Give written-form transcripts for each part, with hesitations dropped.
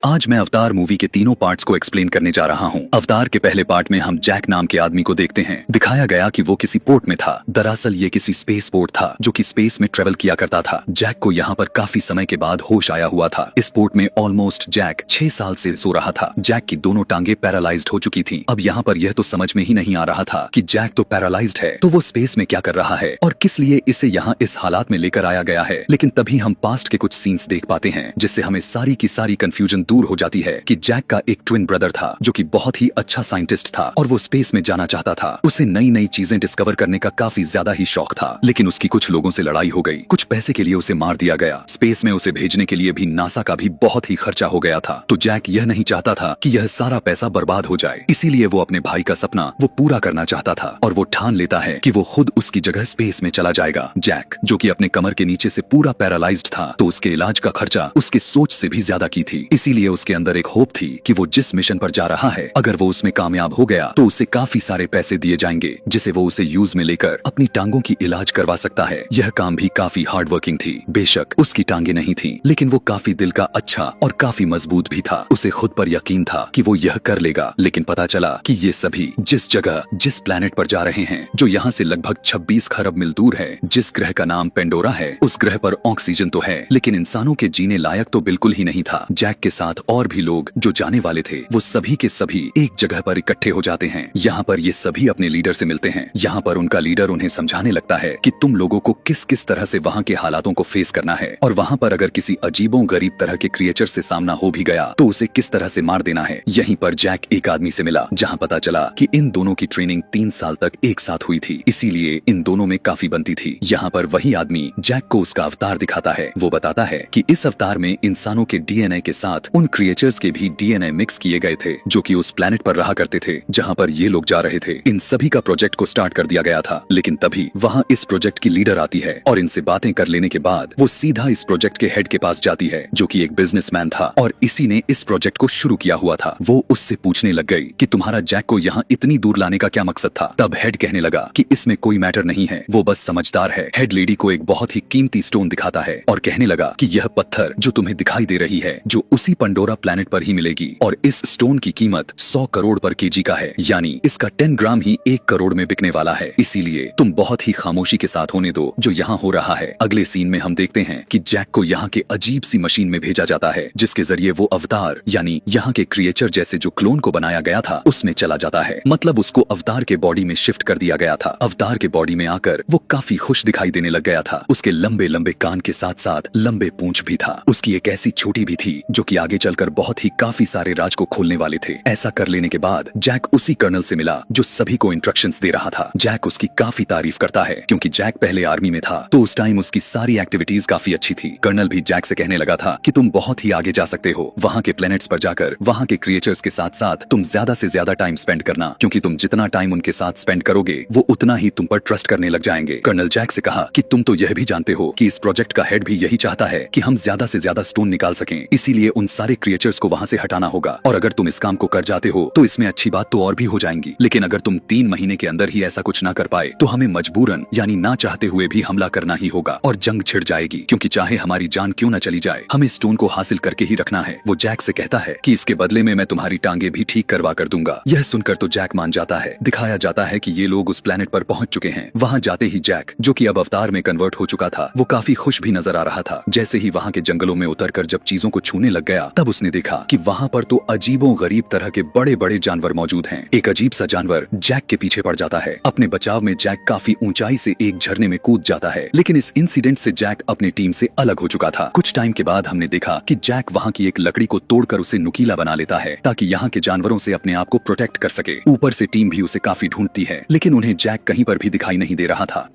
आज मैं Avatar movie के तीनों पार्ट्स को एक्सप्लेन करने जा रहा हूँ। अवतार के पहले पार्ट में हम जैक नाम के आदमी को देखते हैं। दिखाया गया कि वो किसी पोर्ट में था। दरअसल ये किसी स्पेस पोर्ट था जो कि स्पेस में ट्रेवल किया करता था। जैक को यहाँ पर काफी समय के बाद होश आया हुआ था। इस पोर्ट में ऑलमोस्ट जैक 6 साल से सो रहा था। जैक की दोनों टांगे पैरालाइज्ड हो चुकी थी। अब यहाँ पर यह तो समझ में ही नहीं आ रहा था कि जैक तो पैरालाइज्ड है, तो वो स्पेस में क्या कर रहा है और किस लिए इसे यहाँ इस हालात में लेकर आया गया है। लेकिन तभी हम पास्ट के कुछ सीन्स देख पाते हैं जिससे हमें सारी की सारी कंफ्यूजन दूर हो जाती है कि जैक का एक ट्विन ब्रदर था जो कि बहुत ही अच्छा साइंटिस्ट था और वो स्पेस में जाना चाहता था। उसे नई नई चीजें डिस्कवर करने का काफी ज्यादा ही शौक था, लेकिन उसकी कुछ लोगों से लड़ाई हो गई। कुछ पैसे के लिए उसे मार दिया गया। स्पेस में उसे भेजने के लिए भी नासा का भी बहुत ही खर्चा हो गया था। तो जैक यह नहीं चाहता था कि यह सारा पैसा बर्बाद हो जाए, इसीलिए वो अपने भाई का सपना वो पूरा करना चाहता था और वो ठान लेता है कि वो खुद उसकी जगह स्पेस में चला जाएगा। जैक जो कि अपने कमर के नीचे से पूरा पैरालाइज्ड था, तो उसके इलाज का खर्चा उसके सोच से भी ज्यादा की थी। इसीलिए उसके अंदर एक होप थी कि वो जिस मिशन पर जा रहा है, अगर वो उसमें कामयाब हो गया तो उसे काफी सारे पैसे दिए जाएंगे जिसे वो उसे यूज में लेकर अपनी टांगों की इलाज करवा सकता है। यह काम भी काफी हार्ड वर्किंग थी। बेशक उसकी टांगे नहीं थी, लेकिन वो काफी दिल का अच्छा और काफी मजबूत भी था। उसे खुद पर यकीन था कि वो यह कर लेगा। लेकिन पता चला कि ये सभी जिस जगह जिस प्लेनेट पर जा रहे हैं, जो यहाँ से लगभग 26 खरब मील दूर है, जिस ग्रह का नाम पेंडोरा है, उस ग्रह पर ऑक्सीजन तो है लेकिन इंसानों के जीने लायक तो बिल्कुल ही नहीं था। जैक के साथ और भी लोग जो जाने वाले थे, वो सभी के सभी एक जगह पर इकट्ठे हो जाते हैं। यहाँ पर ये सभी अपने लीडर से मिलते हैं। यहाँ पर उनका लीडर उन्हें समझाने लगता है कि तुम लोगों को किस किस तरह से वहाँ के हालातों को फेस करना है और वहाँ पर अगर किसी अजीबों गरीब तरह के क्रिएचर से सामना हो भी गया तो उसे किस तरह से मार देना है। यहीं पर जैक एक आदमी से मिला जहाँ पता चला कि इन दोनों की ट्रेनिंग 3 साल तक एक साथ हुई थी, इसीलिए इन दोनों में काफी बनती थी। यहाँ पर वही आदमी जैक को उसका अवतार दिखाता है। वो बताता है कि इस अवतार में इंसानों के डीएनए के साथ उन क्रिएचर्स के भी डीएनए मिक्स किए गए थे जो कि उस प्लेनेट पर रहा करते थे जहाँ पर ये लोग जा रहे थे। इन सभी का प्रोजेक्ट को स्टार्ट कर दिया गया था, लेकिन तभी वहाँ इस प्रोजेक्ट की लीडर आती है और इनसे बातें कर लेने के बाद वो सीधा इस प्रोजेक्ट के हेड के पास जाती है जो कि एक बिजनेसमैन था और इसी ने इस प्रोजेक्ट को शुरू किया हुआ था। वो उससे पूछने लग गई कि तुम्हारा जैक को यहाँ इतनी दूर लाने का क्या मकसद था। तब हेड कहने लगा कि इसमें कोई मैटर नहीं है, वो बस समझदार है। हेड लेडी को एक बहुत ही कीमती स्टोन दिखाता है और कहने लगा कि यह पत्थर जो तुम्हें दिखाई दे रही है, जो उसी पंडोरा प्लेनेट पर ही मिलेगी और इस स्टोन की कीमत 100 करोड़ पर केजी का है, यानी इसका 10 ग्राम ही 1 करोड़ में बिकने वाला है। इसीलिए तुम बहुत ही खामोशी के साथ होने दो जो यहाँ हो रहा है। अगले सीन में हम देखते हैं कि जैक को यहाँ के अजीब सी मशीन में भेजा जाता है जिसके जरिए वो अवतार यानी यहाँ के क्रिएचर जैसे जो क्लोन को बनाया गया था उसमें चला जाता है। मतलब उसको अवतार के बॉडी में शिफ्ट कर दिया गया था। अवतार के बॉडी में आकर वो काफी खुश दिखाई देने लग गया था। उसके लंबे लंबे कान के साथ साथ लंबे पूंछ भी था। उसकी एक ऐसी छोटी भी थी जो कि आगे चलकर बहुत ही काफी सारे राज को खोलने वाले थे। ऐसा कर लेने के बाद जैक उसी कर्नल से मिला जो सभी को इंस्ट्रक्शंस दे रहा था। जैक उसकी काफी तारीफ करता है क्योंकि जैक पहले आर्मी में था, तो उस टाइम उसकी सारी एक्टिविटीज काफी अच्छी थी। कर्नल भी जैक से कहने लगा था कि तुम बहुत ही आगे जा सकते हो। वहाँ के प्लेनेट्स पर जाकर वहाँ के क्रिएचर्स के साथ साथ तुम ज्यादा से ज्यादा टाइम स्पेंड करना, क्योंकि तुम जितना टाइम उनके साथ स्पेंड करोगे वो उतना ही तुम पर ट्रस्ट करने लग जाएंगे। कर्नल जैक से कहा कि तुम तो यह भी जानते हो कि इस प्रोजेक्ट का हेड भी यही चाहता है कि हम ज्यादा से ज्यादा स्टोन निकाल सकें, इसीलिए उन सारे क्रिएचर्स को वहाँ से हटाना होगा और अगर तुम इस काम को कर जाते हो तो इसमें अच्छी बात तो और भी हो जाएंगी। लेकिन अगर तुम 3 महीने के अंदर ही ऐसा कुछ ना कर पाए तो हमें मजबूरन यानी ना चाहते हुए भी हमला करना ही होगा और जंग छिड़ जाएगी, क्योंकि चाहे हमारी जान क्यों न चली जाए, हमें स्टोन को हासिल करके ही रखना है। वो जैक से कहता है कि इसके बदले में मैं तुम्हारी टांगे भी ठीक करवा कर दूंगा। यह सुनकर तो जैक मान जाता है। दिखाया जाता है कि ये लोग उस प्लेनेट पर पहुंच चुके हैं। वहां जाते ही जैक जो कि अब अवतार में कन्वर्ट हो चुका था, वो काफी खुश भी नजर आ रहा था। जैसे ही वहां के जंगलों में उतरकर जब चीजों को छूने लग गया, तब उसने देखा कि वहां पर तो अजीबों गरीब तरह के बड़े बड़े जानवर मौजूद हैं। एक अजीब सा जानवर जैक के पीछे पड़ जाता है। अपने बचाव में जैक काफी ऊंचाई से एक झरने में कूद जाता है, लेकिन इस इंसिडेंट से जैक अपनी टीम से अलग हो चुका था। कुछ टाइम के बाद हमने देखा कि जैक वहाँ की एक लकड़ी को तोड़कर उसे नुकीला बना लेता है ताकि यहाँ के जानवरों से अपने आप को प्रोटेक्ट कर सके। ऊपर से टीम भी उसे काफी ढूंढती है, लेकिन उन्हें जैक कहीं पर भी दिखाई नहीं दे रहा था।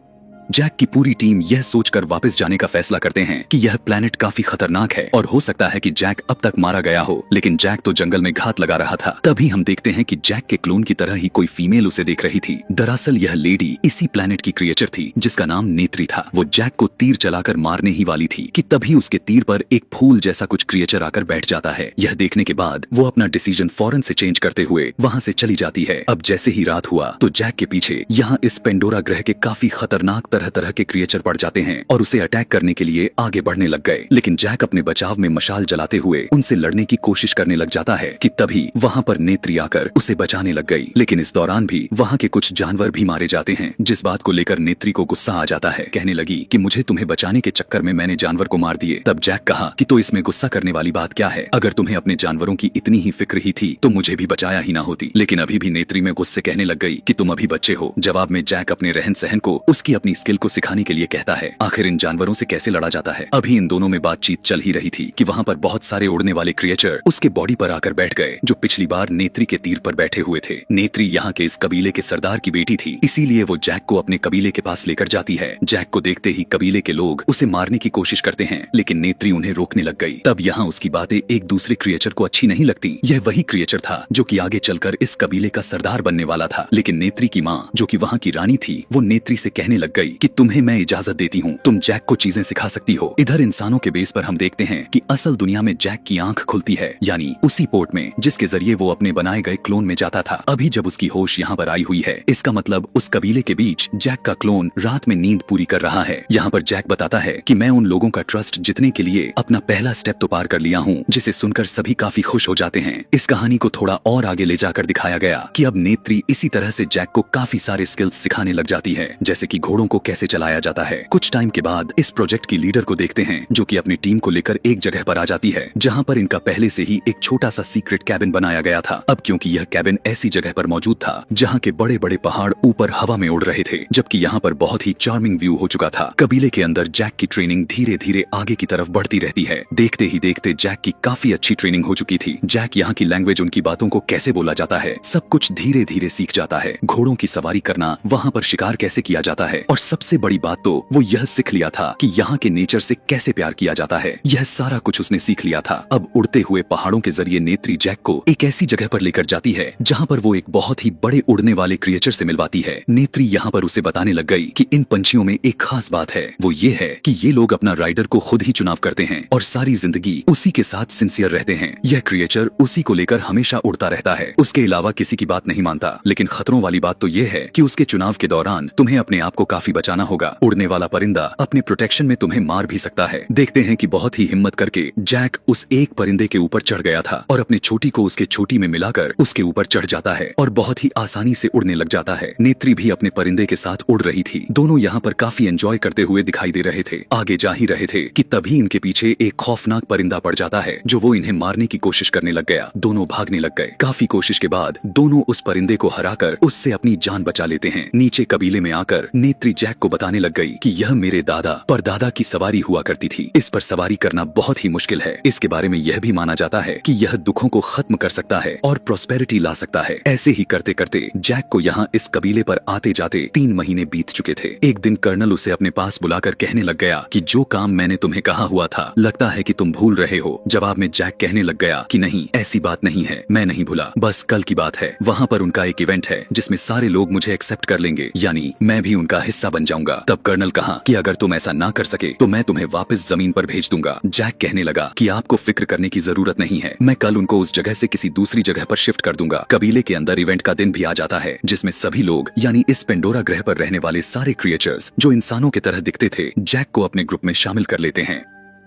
जैक की पूरी टीम यह सोचकर वापस जाने का फैसला करते हैं कि यह प्लेनेट काफी खतरनाक है और हो सकता है कि जैक अब तक मारा गया हो, लेकिन जैक तो जंगल में घात लगा रहा था। तभी हम देखते हैं कि जैक के क्लोन की तरह ही कोई फीमेल उसे देख रही थी। दरअसल यह लेडी इसी प्लेनेट की क्रिएचर थी जिसका नाम नेत्री था। वो जैक को तीर चलाकर मारने ही वाली थी कि तभी उसके तीर पर एक फूल जैसा कुछ क्रिएचर आकर बैठ जाता है। यह देखने के बाद वो अपना डिसीजन फौरन से चेंज करते हुए वहाँ से चली जाती है। अब जैसे ही रात हुआ तो जैक के पीछे यहाँ इस पेंडोरा ग्रह के काफी खतरनाक तरह तरह के क्रिएचर पड़ जाते हैं और उसे अटैक करने के लिए आगे बढ़ने लग गए। लेकिन जैक अपने बचाव में मशाल जलाते हुए उनसे लड़ने की कोशिश करने लग जाता है कि तभी वहाँ पर नेत्री आकर उसे बचाने लग गई। लेकिन इस दौरान भी वहाँ के कुछ जानवर भी मारे जाते हैं, जिस बात को लेकर नेत्री को गुस्सा आ जाता है। कहने लगी कि मुझे तुम्हें बचाने के चक्कर में मैंने जानवर को मार दिए। तब जैक कहा कि तो इसमें गुस्सा करने वाली बात क्या है, अगर तुम्हें अपने जानवरों की इतनी ही फिक्र ही थी तो मुझे भी बचाया ही ना होती। लेकिन अभी भी नेत्री में गुस्से कहने लग गई कि तुम अभी बच्चे हो। जवाब में जैक अपने रहन सहन को उसकी अपनी स्किल को सिखाने के लिए कहता है आखिर इन जानवरों से कैसे लड़ा जाता है। अभी इन दोनों में बातचीत चल ही रही थी कि वहाँ पर बहुत सारे उड़ने वाले क्रिएचर उसके बॉडी पर आकर बैठ गए, जो पिछली बार नेत्री के तीर पर बैठे हुए थे। नेत्री यहाँ के इस कबीले के सरदार की बेटी थी, इसीलिए वो जैक को अपने कबीले के पास लेकर जाती है। जैक को देखते ही कबीले के लोग उसे मारने की कोशिश करते हैं, लेकिन नेत्री उन्हें रोकने लग गई। तब यहाँ उसकी बातें एक दूसरे क्रिएचर को अच्छी नहीं लगती। यह वही क्रिएचर था जो कि आगे चलकर इस कबीले का सरदार बनने वाला था। लेकिन नेत्री की माँ, जो कि वहाँ की रानी थी, वो नेत्री से कहने लग गई कि तुम्हें मैं इजाजत देती हूँ, तुम जैक को चीजें सिखा सकती हो। इधर इंसानों के बेस पर हम देखते हैं कि असल दुनिया में जैक की आंख खुलती है, यानी उसी पोर्ट में जिसके जरिए वो अपने बनाए गए क्लोन में जाता था। अभी जब उसकी होश यहाँ पर आई हुई है, इसका मतलब उस कबीले के बीच जैक का क्लोन रात में नींद पूरी कर रहा है। यहाँ पर जैक बताता है कि मैं उन लोगों का ट्रस्ट जीतने के लिए अपना पहला स्टेप तो पार कर लिया हूँ, जिसे सुनकर सभी काफी खुश हो जाते हैं। इस कहानी को थोड़ा और आगे ले जाकर दिखाया गया कि अब नेत्री इसी तरह से जैक को काफी सारे स्किल्स सिखाने लग जाती है, जैसे कि घोड़ों को कैसे चलाया जाता है। कुछ टाइम के बाद इस प्रोजेक्ट की लीडर को देखते हैं, जो कि अपनी टीम को लेकर एक जगह पर आ जाती है, जहाँ पर इनका पहले से ही एक छोटा सा सीक्रेट कैबिन बनाया गया था। अब क्योंकि यह कैबिन ऐसी जगह पर मौजूद था जहाँ के बड़े बड़े पहाड़ ऊपर हवा में उड़ रहे थे, जबकि यहाँ पर बहुत ही चार्मिंग व्यू हो चुका था। कबीले के अंदर जैक की ट्रेनिंग धीरे धीरे आगे की तरफ बढ़ती रहती है। देखते ही देखते जैक की काफी अच्छी ट्रेनिंग हो चुकी थी। जैक यहाँ की लैंग्वेज, उनकी बातों को कैसे बोला जाता है, सब कुछ धीरे धीरे सीख जाता है। घोड़ों की सवारी करना, वहाँ पर शिकार कैसे किया जाता है, और सबसे बड़ी बात तो वो यह सीख लिया था कि यहाँ के नेचर से कैसे प्यार किया जाता है। यह सारा कुछ उसने सीख लिया था। अब उड़ते हुए पहाड़ों के जरिए नेत्री जैक को एक ऐसी जगह पर लेकर जाती है जहाँ पर वो एक बहुत ही बड़े उड़ने वाले क्रिएचर से मिलवाती है। नेत्री यहाँ पर उसे बताने लग गई कि इन पंछियों में एक खास बात है, वो ये है कि ये लोग अपना राइडर को खुद ही चुनाव करते हैं और सारी जिंदगी उसी के साथ सिंसियर रहते हैं। यह क्रिएचर उसी को लेकर हमेशा उड़ता रहता है, उसके अलावा किसी की बात नहीं मानता। लेकिन खतरों वाली बात तो ये है कि उसके चुनाव के दौरान तुम्हें अपने आप को काफी बचाना होगा। उड़ने वाला परिंदा अपने प्रोटेक्शन में तुम्हें मार भी सकता है। देखते हैं कि बहुत ही हिम्मत करके जैक उस एक परिंदे के ऊपर चढ़ गया था और अपनी छोटी को उसके छोटी में मिलाकर उसके ऊपर चढ़ जाता है और बहुत ही आसानी से उड़ने लग जाता है। नेत्री भी अपने परिंदे के साथ उड़ रही थी। दोनों यहाँ पर काफी एंजॉय करते हुए दिखाई दे रहे थे। आगे जा ही रहे थे कि तभी इनके पीछे एक खौफनाक परिंदा पड़ जाता है, जो वो इन्हें मारने की कोशिश करने लग गया। दोनों भागने लग गए। काफी कोशिश के बाद दोनों उस परिंदे को हराकर उससे अपनी जान बचा लेते हैं। नीचे कबीले में आकर नेत्री जैक को बताने लग गई कि यह मेरे दादा परदादा की सवारी हुआ करती थी। इस पर सवारी करना बहुत ही मुश्किल है। इसके बारे में यह भी माना जाता है कि यह दुखों को खत्म कर सकता है और प्रॉस्पेरिटी ला सकता है। ऐसे ही करते करते जैक को यहाँ इस कबीले पर आते जाते 3 महीने बीत चुके थे। एक दिन कर्नल उसे अपने पास बुलाकर कहने लग गया कि जो काम मैंने तुम्हें कहा हुआ था, लगता है कि तुम भूल रहे हो। जवाब में जैक कहने लग गया कि नहीं, ऐसी बात नहीं है, मैं नहीं भूला, बस कल की बात है। वहाँ पर उनका एक इवेंट है जिसमें सारे लोग मुझे एक्सेप्ट कर लेंगे, यानी मैं भी उनका हिस्सा बन जाऊंगा। तब कर्नल कहा कि अगर तुम ऐसा ना कर सके तो मैं तुम्हें वापस जमीन पर भेज दूंगा। जैक कहने लगा कि आपको फिक्र करने की जरूरत नहीं है, मैं कल उनको उस जगह से किसी दूसरी जगह पर शिफ्ट कर दूंगा। कबीले के अंदर इवेंट का दिन भी आ जाता है, जिसमें सभी लोग, यानी इस पेंडोरा ग्रह पर रहने वाले सारे क्रिएचर्स जो इंसानों की तरह दिखते थे, जैक को अपने ग्रुप में शामिल कर लेते हैं।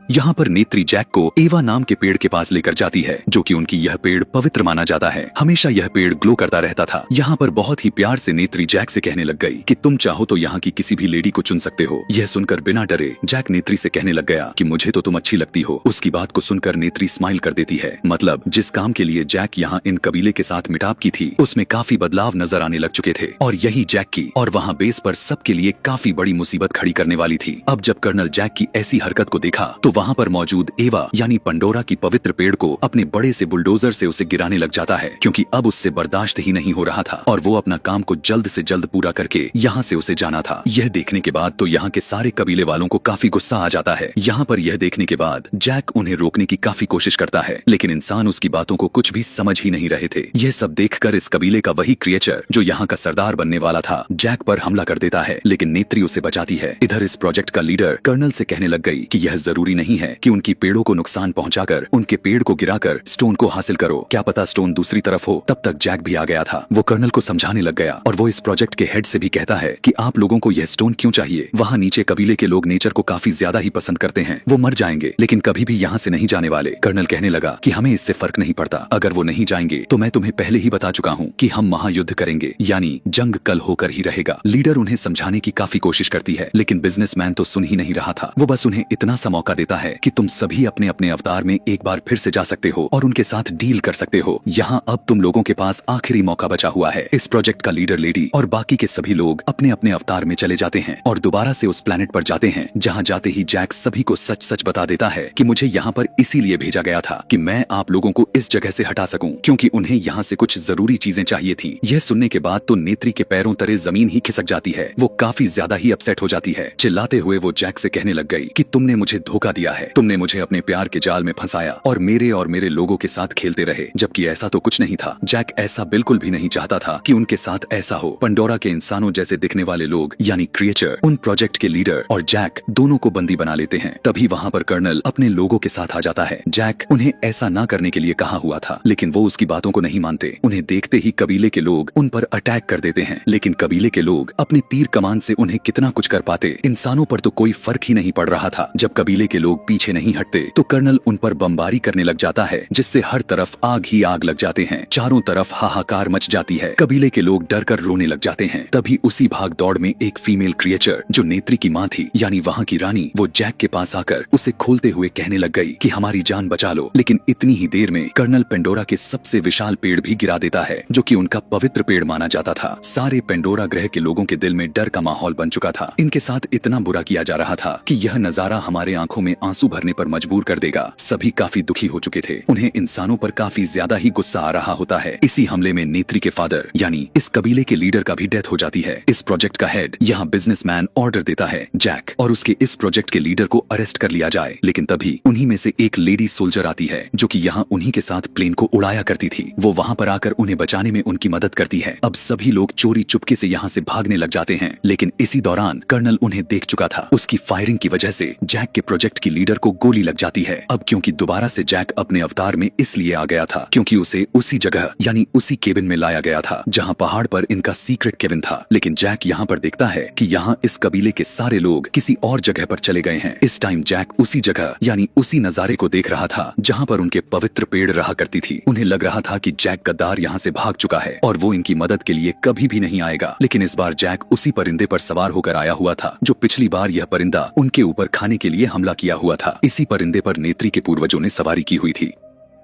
यहाँ पर नेत्री जैक को एवा नाम के पेड़ के पास लेकर जाती है, जो कि उनकी यह पेड़ पवित्र माना जाता है। हमेशा यह पेड़ ग्लो करता रहता था। यहाँ पर बहुत ही प्यार से नेत्री जैक से कहने लग गई कि तुम चाहो तो यहाँ की किसी भी लेडी को चुन सकते हो। यह सुनकर बिना डरे जैक नेत्री से कहने लग गया कि मुझे तो तुम अच्छी लगती हो। उसकी बात को सुनकर नेत्री स्माइल कर देती है। मतलब जिस काम के लिए जैक यहाँ इन कबीले के साथ मिटाप की थी, उसमें काफी बदलाव नजर आने लग चुके थे और यही जैक की और वहाँ बेस पर सबके लिए काफी बड़ी मुसीबत खड़ी करने वाली थी। अब जब कर्नल जैक की ऐसी हरकत को देखा तो वहाँ पर मौजूद एवा यानी पंडोरा की पवित्र पेड़ को अपने बड़े से बुलडोजर से उसे गिराने लग जाता है, क्योंकि अब उससे बर्दाश्त ही नहीं हो रहा था और वो अपना काम को जल्द से जल्द पूरा करके यहाँ से उसे जाना था। यह देखने के बाद तो यहाँ के सारे कबीले वालों को काफी गुस्सा आ जाता है। यहाँ पर यह देखने के बाद जैक उन्हें रोकने की काफी कोशिश करता है, लेकिन इंसान उसकी बातों को कुछ भी समझ ही नहीं रहे थे। यह सब देखकर इस कबीले का वही क्रिएचर जो यहाँ का सरदार बनने वाला था, जैक पर हमला कर देता है, लेकिन नेत्री उसे बचाती है। इधर इस प्रोजेक्ट का लीडर कर्नल से कहने लग गई कि यह जरूरी नहीं है कि उनकी पेड़ों को नुकसान पहुंचाकर उनके पेड़ को गिराकर स्टोन को हासिल करो। क्या पता स्टोन दूसरी तरफ हो। तब तक जैक भी आ गया था। वो कर्नल को समझाने लग गया और वो इस प्रोजेक्ट के हेड से भी कहता है कि आप लोगों को यह स्टोन क्यों चाहिए। वहाँ नीचे कबीले के लोग नेचर को काफी ज्यादा ही पसंद करते हैं। वो मर जाएंगे लेकिन कभी भी यहाँ से नहीं जाने वाले। कर्नल कहने लगा कि हमें इससे फर्क नहीं पड़ता, अगर वो नहीं जाएंगे तो मैं तुम्हें पहले ही बता चुका हूँ कि हम महायुद्ध करेंगे, यानी जंग कल होकर ही रहेगा। लीडर उन्हें समझाने की काफी कोशिश करती है लेकिन बिजनेसमैन तो सुन ही नहीं रहा था। वो बस उन्हें इतना सा मौका देता है कि तुम सभी अपने अपने अवतार में एक बार फिर से जा सकते हो और उनके साथ डील कर सकते हो। यहाँ अब तुम लोगों के पास आखिरी मौका बचा हुआ है। इस प्रोजेक्ट का लीडर लेडी और बाकी के सभी लोग अपने अपने अवतार में चले जाते हैं और दोबारा से उस प्लेनेट पर जाते हैं। जहाँ जाते ही जैक सभी को सच सच बता देता है कि मुझे यहाँ पर इसीलिए भेजा गया था कि मैं आप लोगों को इस जगह से हटा सकूं, क्योंकि उन्हें यहाँ से कुछ जरूरी चीजें चाहिए थी। यह सुनने के बाद तो नेत्री के पैरों तले जमीन ही खिसक जाती है। वो काफी ज्यादा ही अपसेट हो जाती है। चिल्लाते हुए वो जैक से कहने लग गई कि तुमने मुझे धोखा दिया है, तुमने मुझे अपने प्यार के जाल में फंसाया और मेरे लोगों के साथ खेलते रहे, जबकि ऐसा तो कुछ नहीं था। जैक ऐसा बिल्कुल भी नहीं चाहता था कि उनके साथ ऐसा हो। पंडोरा के इंसानों जैसे दिखने वाले लोग यानी क्रिएचर उन प्रोजेक्ट के लीडर और जैक दोनों को बंदी बना लेते हैं। तभी वहाँ पर कर्नल अपने लोगों के साथ आ जाता है। जैक उन्हें ऐसा ना करने के लिए कहा हुआ था लेकिन वो उसकी बातों को नहीं मानते। उन्हें देखते ही कबीले के लोग उन पर अटैक कर देते हैं, लेकिन कबीले के लोग अपने तीर कमान से उन्हें कितना कुछ कर पाते। इंसानों पर तो कोई फर्क ही नहीं पड़ रहा था। जब कबीले के लोग पीछे नहीं हटते तो कर्नल उन पर बमबारी करने लग जाता है, जिससे हर तरफ आग ही आग लग जाते हैं। चारों तरफ हाहाकार मच जाती है। कबीले के लोग डर कर रोने लग जाते हैं। तभी उसी भाग दौड़ में एक फीमेल क्रिएचर जो नेत्री की माँ थी यानी वहाँ की रानी, वो जैक के पास आकर उसे खोलते हुए कहने लग गई कि हमारी जान बचा लो। लेकिन इतनी ही देर में कर्नल पेंडोरा के सबसे विशाल पेड़ भी गिरा देता है, जो कि उनका पवित्र पेड़ माना जाता था। सारे पेंडोरा ग्रह के लोगों के दिल में डर का माहौल बन चुका था। इनके साथ इतना बुरा किया जा रहा था कि यह नजारा हमारे आंखों में आंसू भरने पर मजबूर कर देगा। सभी काफी दुखी हो चुके थे। उन्हें इंसानों पर काफी ज्यादा ही गुस्सा आ रहा होता है। इसी हमले में नेत्री के फादर यानी इस कबीले के लीडर का भी डेथ हो जाती है। इस प्रोजेक्ट का हेड यहाँ बिजनेसमैन ऑर्डर देता है जैक और उसके इस प्रोजेक्ट के लीडर को अरेस्ट कर लिया जाए। लेकिन तभी उन्हीं में से एक लेडी सोल्जर आती है जो कि यहाँ उन्हीं के साथ प्लेन को उड़ाया करती थी। वो वहाँ पर आकर उन्हें बचाने में उनकी मदद करती है। अब सभी लोग चोरी चुपके से यहाँ से भागने लग जाते हैं, लेकिन इसी दौरान कर्नल उन्हें देख चुका था। उसकी फायरिंग की वजह से जैक के प्रोजेक्ट की लीडर को गोली लग जाती है। अब क्योंकि दोबारा से जैक अपने अवतार में इसलिए आ गया था क्योंकि उसे उसी जगह यानी उसी केबिन में लाया गया था जहाँ पहाड़ पर इनका सीक्रेट केबिन था। लेकिन जैक यहाँ पर देखता है कि यहाँ इस कबीले के सारे लोग किसी और जगह पर चले गए हैं। इस टाइम जैक उसी जगह यानी उसी नजारे को देख रहा था जहाँ पर उनके पवित्र पेड़ रहा करती थी। उन्हें लग रहा था कि जैक गद्दार यहाँ से भाग चुका है और वो इनकी मदद के लिए कभी भी नहीं आएगा। लेकिन इस बार जैक उसी परिंदे पर सवार होकर आया हुआ था जो पिछली बार यह परिंदा उनके ऊपर खाने के लिए हमला किया हुआ था। इसी परिंदे पर नेत्री के पूर्वजों ने सवारी की हुई थी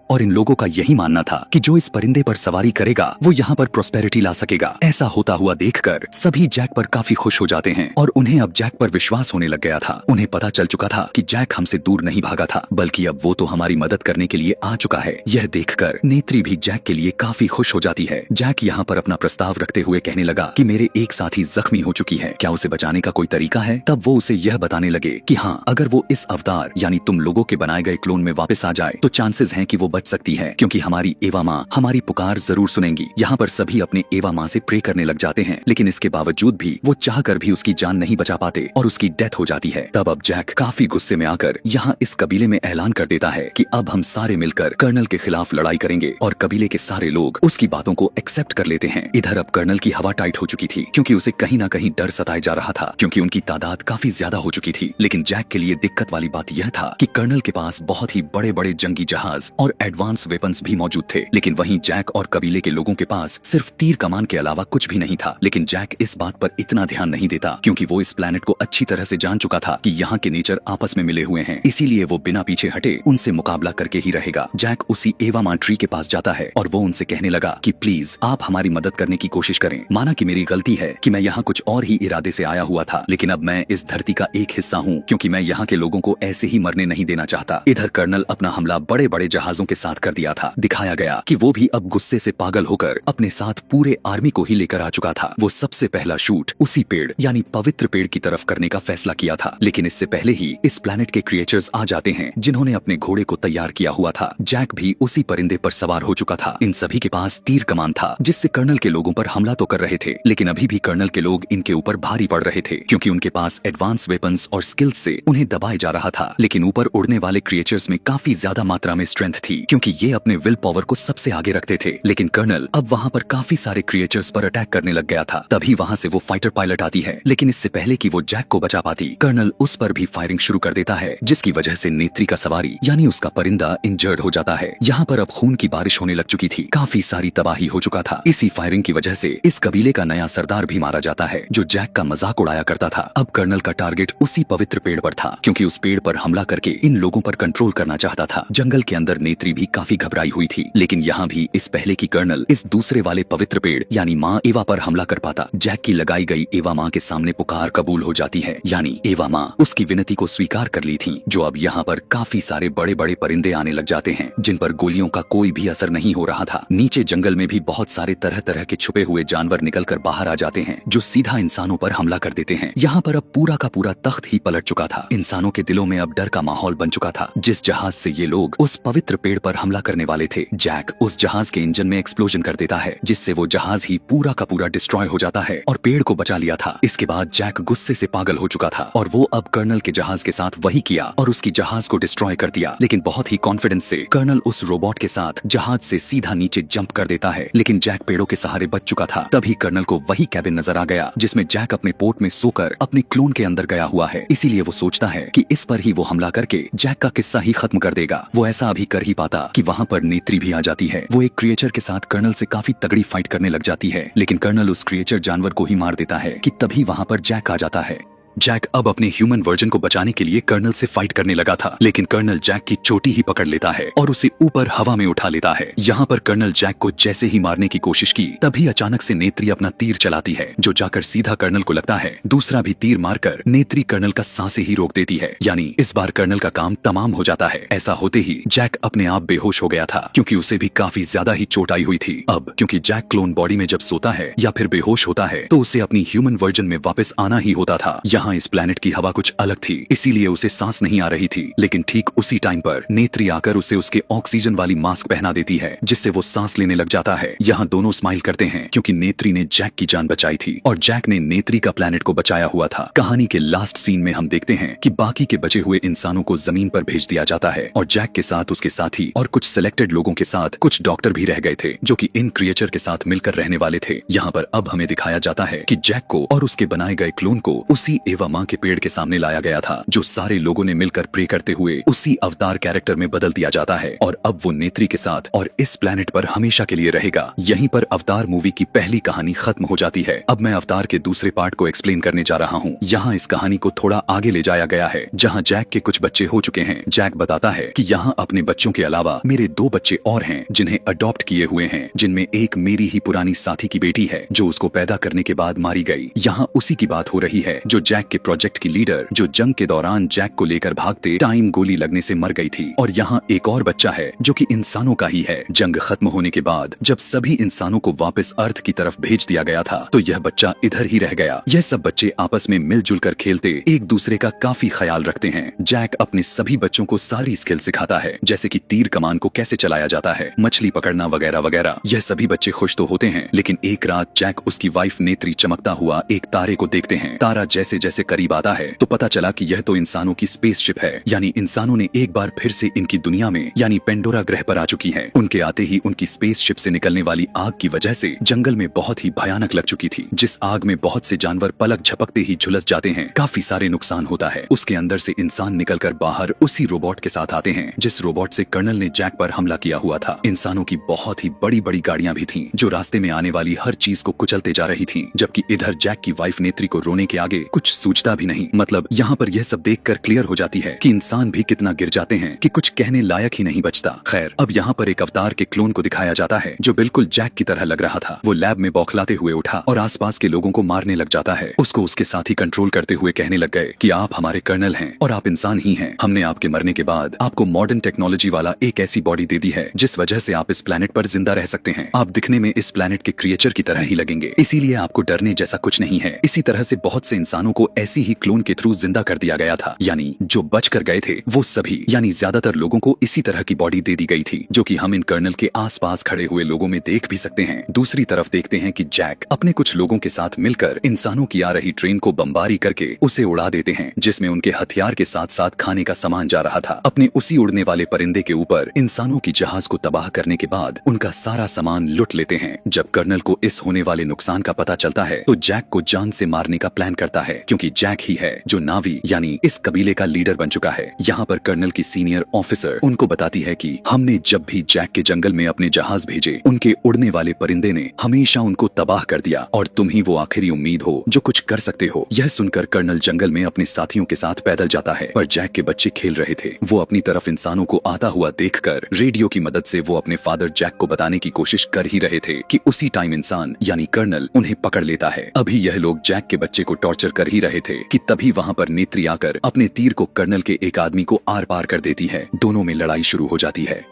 और इन लोगों का यही मानना था कि जो इस परिंदे पर सवारी करेगा वो यहाँ पर प्रॉस्पेरिटी ला सकेगा। ऐसा होता हुआ देखकर सभी जैक पर काफी खुश हो जाते हैं और उन्हें अब जैक पर विश्वास होने लग गया था। उन्हें पता चल चुका था कि जैक हमसे दूर नहीं भागा था, बल्कि अब वो तो हमारी मदद करने के लिए आ चुका है। यह देखकर नेत्री भी जैक के लिए काफी खुश हो जाती है। जैक यहाँ पर अपना प्रस्ताव रखते हुए कहने लगा कि मेरे एक साथी जख्मी हो चुकी है, क्या उसे बचाने का कोई तरीका है? तब वो उसे यह बताने लगे कि हाँ, अगर वो इस अवतार यानी तुम लोगों के बनाए गए क्लोन में वापस आ जाए तो चांसेस हैं कि वो बच सकती है, क्योंकि हमारी एवा माँ हमारी पुकार जरूर सुनेंगी। यहाँ पर सभी अपने एवा माँ से प्रे करने लग जाते हैं, लेकिन इसके बावजूद भी वो चाहकर भी उसकी जान नहीं बचा पाते और उसकी डेथ हो जाती है। तब अब जैक काफी गुस्से में आकर यहाँ इस कबीले में ऐलान कर देता है कि अब हम सारे मिलकर कर्नल के खिलाफ लड़ाई करेंगे और कबीले के सारे लोग उसकी बातों को एक्सेप्ट कर लेते हैं। इधर अब कर्नल की हवा टाइट हो चुकी थी क्योंकि उसे कहीं ना कहीं डर सताए जा रहा था, क्योंकि उनकी तादाद काफी ज्यादा हो चुकी थी। लेकिन जैक के लिए दिक्कत वाली बात यह था कि कर्नल के पास बहुत ही बड़े बड़े जंगी जहाज और एडवांस वेपन्स भी मौजूद थे, लेकिन वहीं जैक और कबीले के लोगों के पास सिर्फ तीर कमान के अलावा कुछ भी नहीं था। लेकिन जैक इस बात पर इतना ध्यान नहीं देता क्योंकि वो इस प्लेनेट को अच्छी तरह से जान चुका था कि यहाँ के नेचर आपस में मिले हुए हैं, इसीलिए वो बिना पीछे हटे उनसे मुकाबला करके ही रहेगा। जैक उसी एवा मां ट्री के पास जाता है और वो उनसे कहने लगा कि प्लीज आप हमारी मदद करने की कोशिश करें। माना कि मेरी गलती है कि मैं यहाँ कुछ और ही इरादे से आया हुआ था, लेकिन अब मैं इस धरती का एक हिस्सा हूँ क्योंकि मैं यहाँ के लोगों को ऐसे ही मरने नहीं देना चाहता। इधर कर्नल अपना हमला बड़े बड़े जहाजों के साथ कर दिया था। दिखाया गया कि वो भी अब गुस्से से पागल होकर अपने साथ पूरे आर्मी को ही लेकर आ चुका था। वो सबसे पहला शूट उसी पेड़ यानी पवित्र पेड़ की तरफ करने का फैसला किया था, लेकिन इससे पहले ही इस प्लेनेट के क्रिएचर्स आ जाते हैं जिन्होंने अपने घोड़े को तैयार किया हुआ था। जैक भी उसी परिंदे पर सवार हो चुका था। इन सभी के पास तीर कमान था जिससे कर्नल के लोगों पर हमला तो कर रहे थे, लेकिन अभी भी कर्नल के लोग इनके ऊपर भारी पड़ रहे थे क्योंकि उनके पास एडवांस वेपन्स और स्किल्स से उन्हें दबाया जा रहा था। लेकिन ऊपर उड़ने वाले क्रिएचर्स में काफी ज्यादा मात्रा में स्ट्रेंथ थी क्योंकि ये अपने विल पावर को सबसे आगे रखते थे। लेकिन कर्नल अब वहाँ पर काफी सारे क्रिएचर्स पर अटैक करने लग गया था। तभी वहाँ से वो फाइटर पायलट आती है, लेकिन इससे पहले कि वो जैक को बचा पाती, कर्नल उस पर भी फायरिंग शुरू कर देता है, जिसकी वजह से नेत्री का सवारी यानी उसका परिंदा इंजर्ड हो जाता है। यहाँ पर अब खून की बारिश होने लग चुकी थी, काफी सारी तबाही हो चुका था। इसी फायरिंग की वजह से इस कबीले का नया सरदार भी मारा जाता है जो जैक का मजाक उड़ाया करता था। अब कर्नल का टारगेट उसी पवित्र पेड़ पर था क्योंकि उस पेड़ पर हमला करके इन लोगों पर कंट्रोल करना चाहता था। जंगल के अंदर नेत्री भी काफी घबराई हुई थी, लेकिन यहाँ भी इस पहले की कर्नल इस दूसरे वाले पवित्र पेड़ यानी माँ एवा पर हमला कर पाता। जैक की लगाई गई एवा माँ के सामने पुकार कबूल हो जाती है, यानी एवा माँ उसकी विनती को स्वीकार कर ली थी। जो अब यहाँ पर काफी सारे बड़े बड़े परिंदे आने लग जाते हैं जिन पर गोलियों का कोई भी असर नहीं हो रहा था। नीचे जंगल में भी बहुत सारे तरह तरह के छुपे हुए जानवर निकल कर बाहर आ जाते हैं जो सीधा इंसानों पर हमला कर देते हैं। यहाँ पर अब पूरा का पूरा तख्त ही पलट चुका था। इंसानों के दिलों में अब डर का माहौल बन चुका था। जिस जहाज से ये लोग उस पवित्र पेड़ पर हमला करने वाले थे, जैक उस जहाज के इंजन में एक्सप्लोजन कर देता है जिससे वो जहाज ही पूरा का पूरा डिस्ट्रॉय हो जाता है और पेड़ को बचा लिया था। इसके बाद जैक गुस्से से पागल हो चुका था और वो अब कर्नल के जहाज के साथ वही किया और उसकी जहाज को डिस्ट्रॉय कर दिया। लेकिन बहुत ही कॉन्फिडेंस से कर्नल उस रोबोट के साथ जहाज से सीधा नीचे जंप कर देता है, लेकिन जैक पेड़ों के सहारे बच चुका था। तभी कर्नल को वही कैबिन नजर आ गया जिसमें जैक अपने पोर्ट में सोकर अपने क्लोन के अंदर गया हुआ है। इसीलिए वो सोचता है कि इस पर ही वो हमला करके जैक का किस्सा ही खत्म कर देगा। वो ऐसा अभी कर ही पाता कि वहाँ पर नेत्री भी आ जाती है। वो एक क्रिएचर के साथ कर्नल से काफी तगड़ी फाइट करने लग जाती है, लेकिन कर्नल उस क्रिएचर जानवर को ही मार देता है कि तभी वहाँ पर जैक आ जाता है। जैक अब अपने ह्यूमन वर्जन को बचाने के लिए कर्नल से फाइट करने लगा था, लेकिन कर्नल जैक की चोटी ही पकड़ लेता है और उसे ऊपर हवा में उठा लेता है। यहाँ पर कर्नल जैक को जैसे ही मारने की कोशिश की, तभी अचानक से नेत्री अपना तीर चलाती है जो जाकर सीधा कर्नल को लगता है। दूसरा भी तीर मारकर नेत्री कर्नल का सांसें ही रोक देती है, यानी इस बार कर्नल का काम तमाम हो जाता है। ऐसा होते ही जैक अपने आप बेहोश हो गया था क्योंकि उसे भी काफी ज्यादा ही चोट आई हुई थी। अब क्योंकि जैक क्लोन बॉडी में जब सोता है या फिर बेहोश होता है तो उसे अपनी ह्यूमन वर्जन में वापस आना ही होता था। यहाँ इस प्लेनेट की हवा कुछ अलग थी, इसीलिए उसे सांस नहीं आ रही थी। लेकिन ठीक उसी टाइम पर नेत्री आकर उसे उसके ऑक्सीजन वाली मास्क पहना देती है जिससे वो सांस लेने लग जाता है। यहाँ दोनों स्माइल करते हैं क्योंकि नेत्री ने जैक की जान बचाई थी और जैक ने नेत्री का प्लेनेट को बचाया हुआ था। कहानी के लास्ट सीन में हम देखते हैं कि बाकी के बचे हुए इंसानों को जमीन पर भेज दिया जाता है और जैक के साथ उसके साथी और कुछ सिलेक्टेड लोगों के साथ कुछ डॉक्टर भी रह गए थे जो कि इन क्रिएचर के साथ मिलकर रहने वाले थे। यहाँ पर अब हमें दिखाया जाता है कि जैक को और उसके बनाए गए क्लोन को उसी एवा माँ के पेड़ के सामने लाया गया था जो सारे लोगों ने मिलकर प्रे करते हुए उसी अवतार कैरेक्टर में बदल दिया जाता है और अब वो नेत्री के साथ और इस प्लेनेट पर हमेशा के लिए रहेगा। यहीं पर अवतार मूवी की पहली कहानी खत्म हो जाती है। अब मैं अवतार के दूसरे पार्ट को एक्सप्लेन करने जा रहा हूँ। यहाँ इस कहानी को थोड़ा आगे ले जाया गया है जहाँ जैक के कुछ बच्चे हो चुके हैं। जैक बताता है कि यहाँ अपने बच्चों के अलावा मेरे 2 बच्चे और हैं जिन्हें अडॉप्ट किए हुए हैं, जिनमें एक मेरी ही पुरानी साथी की बेटी है जो उसको पैदा करने के बाद मारी गई। यहाँ उसी की बात हो रही है जो जैक के प्रोजेक्ट की लीडर जो जंग के दौरान जैक को लेकर भागते टाइम गोली लगने से मर गई थी। और यहाँ एक और बच्चा है जो कि इंसानों का ही है। जंग खत्म होने के बाद जब सभी इंसानों को वापस अर्थ की तरफ भेज दिया गया था तो यह बच्चा इधर ही रह गया। यह सब बच्चे आपस में मिलजुल कर खेलते एक दूसरे का काफी ख्याल रखते हैं। जैक अपने सभी बच्चों को सारी स्किल सिखाता है जैसे कि तीर कमान को कैसे चलाया जाता है, मछली पकड़ना वगैरह वगैरह। यह सभी बच्चे खुश तो होते हैं, लेकिन एक रात जैक उसकी वाइफ नेत्री चमकता हुआ एक तारे को देखते हैं। तारा जैसे जैसे करीब आता है तो पता चला कि यह तो इंसानों की स्पेसशिप है, यानी इंसानों ने एक बार फिर से इनकी दुनिया में यानी पेंडोरा ग्रह पर आ चुकी है। उनके आते ही उनकी स्पेसशिप से निकलने वाली आग की वजह से जंगल में बहुत ही भयानक लग चुकी थी, जिस आग में बहुत से जानवर पलक झपकते ही झुलस जाते हैं। काफी सारे नुकसान होता है। उसके अंदर से इंसान निकलकर बाहर उसी रोबोट के साथ आते हैं जिस रोबोट से कर्नल ने जैक पर हमला किया हुआ था। इंसानों की बहुत ही बड़ी बड़ी गाड़ियां भी थीं जो रास्ते में आने वाली हर चीज को कुचलते जा रही थीं, जबकि इधर जैक की वाइफ नेत्री को रोने के आगे कुछ सूझता भी नहीं। मतलब यहाँ पर यह सब देखकर क्लियर हो जाती है कि इंसान भी कितना गिर जाते हैं कि कुछ कहने लायक ही नहीं बचता। खैर, अब यहाँ पर एक अवतार के क्लोन को दिखाया जाता है जो बिल्कुल जैक की तरह लग रहा था। वो लैब में बौखलाते हुए उठा और आसपास के लोगों को मारने लग जाता है। उसको उसके साथी कंट्रोल करते हुए कहने लग गए कि आप हमारे कर्नल हैं और आप इंसान ही हैं। हमने आपके मरने के बाद आपको मॉडर्न टेक्नोलॉजी वाला एक ऐसी बॉडी दे दी है जिस वजह से आप इस प्लेनेट पर जिंदा रह सकते हैं। आप दिखने में इस प्लेनेट के क्रिएचर की तरह ही लगेंगे, इसीलिए आपको डरने जैसा कुछ नहीं है। इसी तरह से बहुत से इंसानों को ऐसी ही क्लोन के थ्रू जिंदा कर दिया गया था, यानी जो बच कर गए थे वो सभी यानी ज्यादातर लोगों को इसी तरह की बॉडी दे दी गई थी, जो कि हम इन कर्नल के आसपास खड़े हुए लोगों में देख भी सकते हैं। दूसरी तरफ देखते हैं कि जैक अपने कुछ लोगों के साथ मिलकर इंसानों की आ रही ट्रेन को बमबारी करके उसे उड़ा देते हैं, जिसमें उनके हथियार के साथ साथ खाने का सामान जा रहा था। अपने उसी उड़ने वाले परिंदे के ऊपर इंसानों की जहाज को तबाह करने के बाद उनका सारा सामान लूट लेते हैं। जब कर्नल को इस होने वाले नुकसान का पता चलता है तो जैक को जान से मारने का प्लान करता है, क्योंकि जैक ही है जो नावी यानी इस कबीले का लीडर बन चुका है। यहाँ पर कर्नल की सीनियर ऑफिसर उनको बताती है कि हमने जब भी जैक के जंगल में अपने जहाज भेजे, उनके उड़ने वाले परिंदे ने हमेशा उनको तबाह कर दिया और तुम ही वो आखिरी उम्मीद हो जो कुछ कर सकते हो। यह सुनकर कर्नल जंगल में अपने साथियों के साथ पैदल जाता है, पर जैक के बच्चे खेल रहे थे। वो अपनी तरफ इंसानों को आता हुआ देखकर रेडियो की मदद से वो अपने फादर जैक को बताने की कोशिश कर ही रहे थे कि उसी टाइम इंसान यानी कर्नल उन्हें पकड़ लेता है। अभी यह लोग जैक के बच्चे को टॉर्चर कर ही रहे थे कि तभी वहाँ पर नेत्री आकर अपने तीर को कर्नल के एक आदमी को आर पार कर देती है। दोनों में लड़ाई शुरू हो जाती है।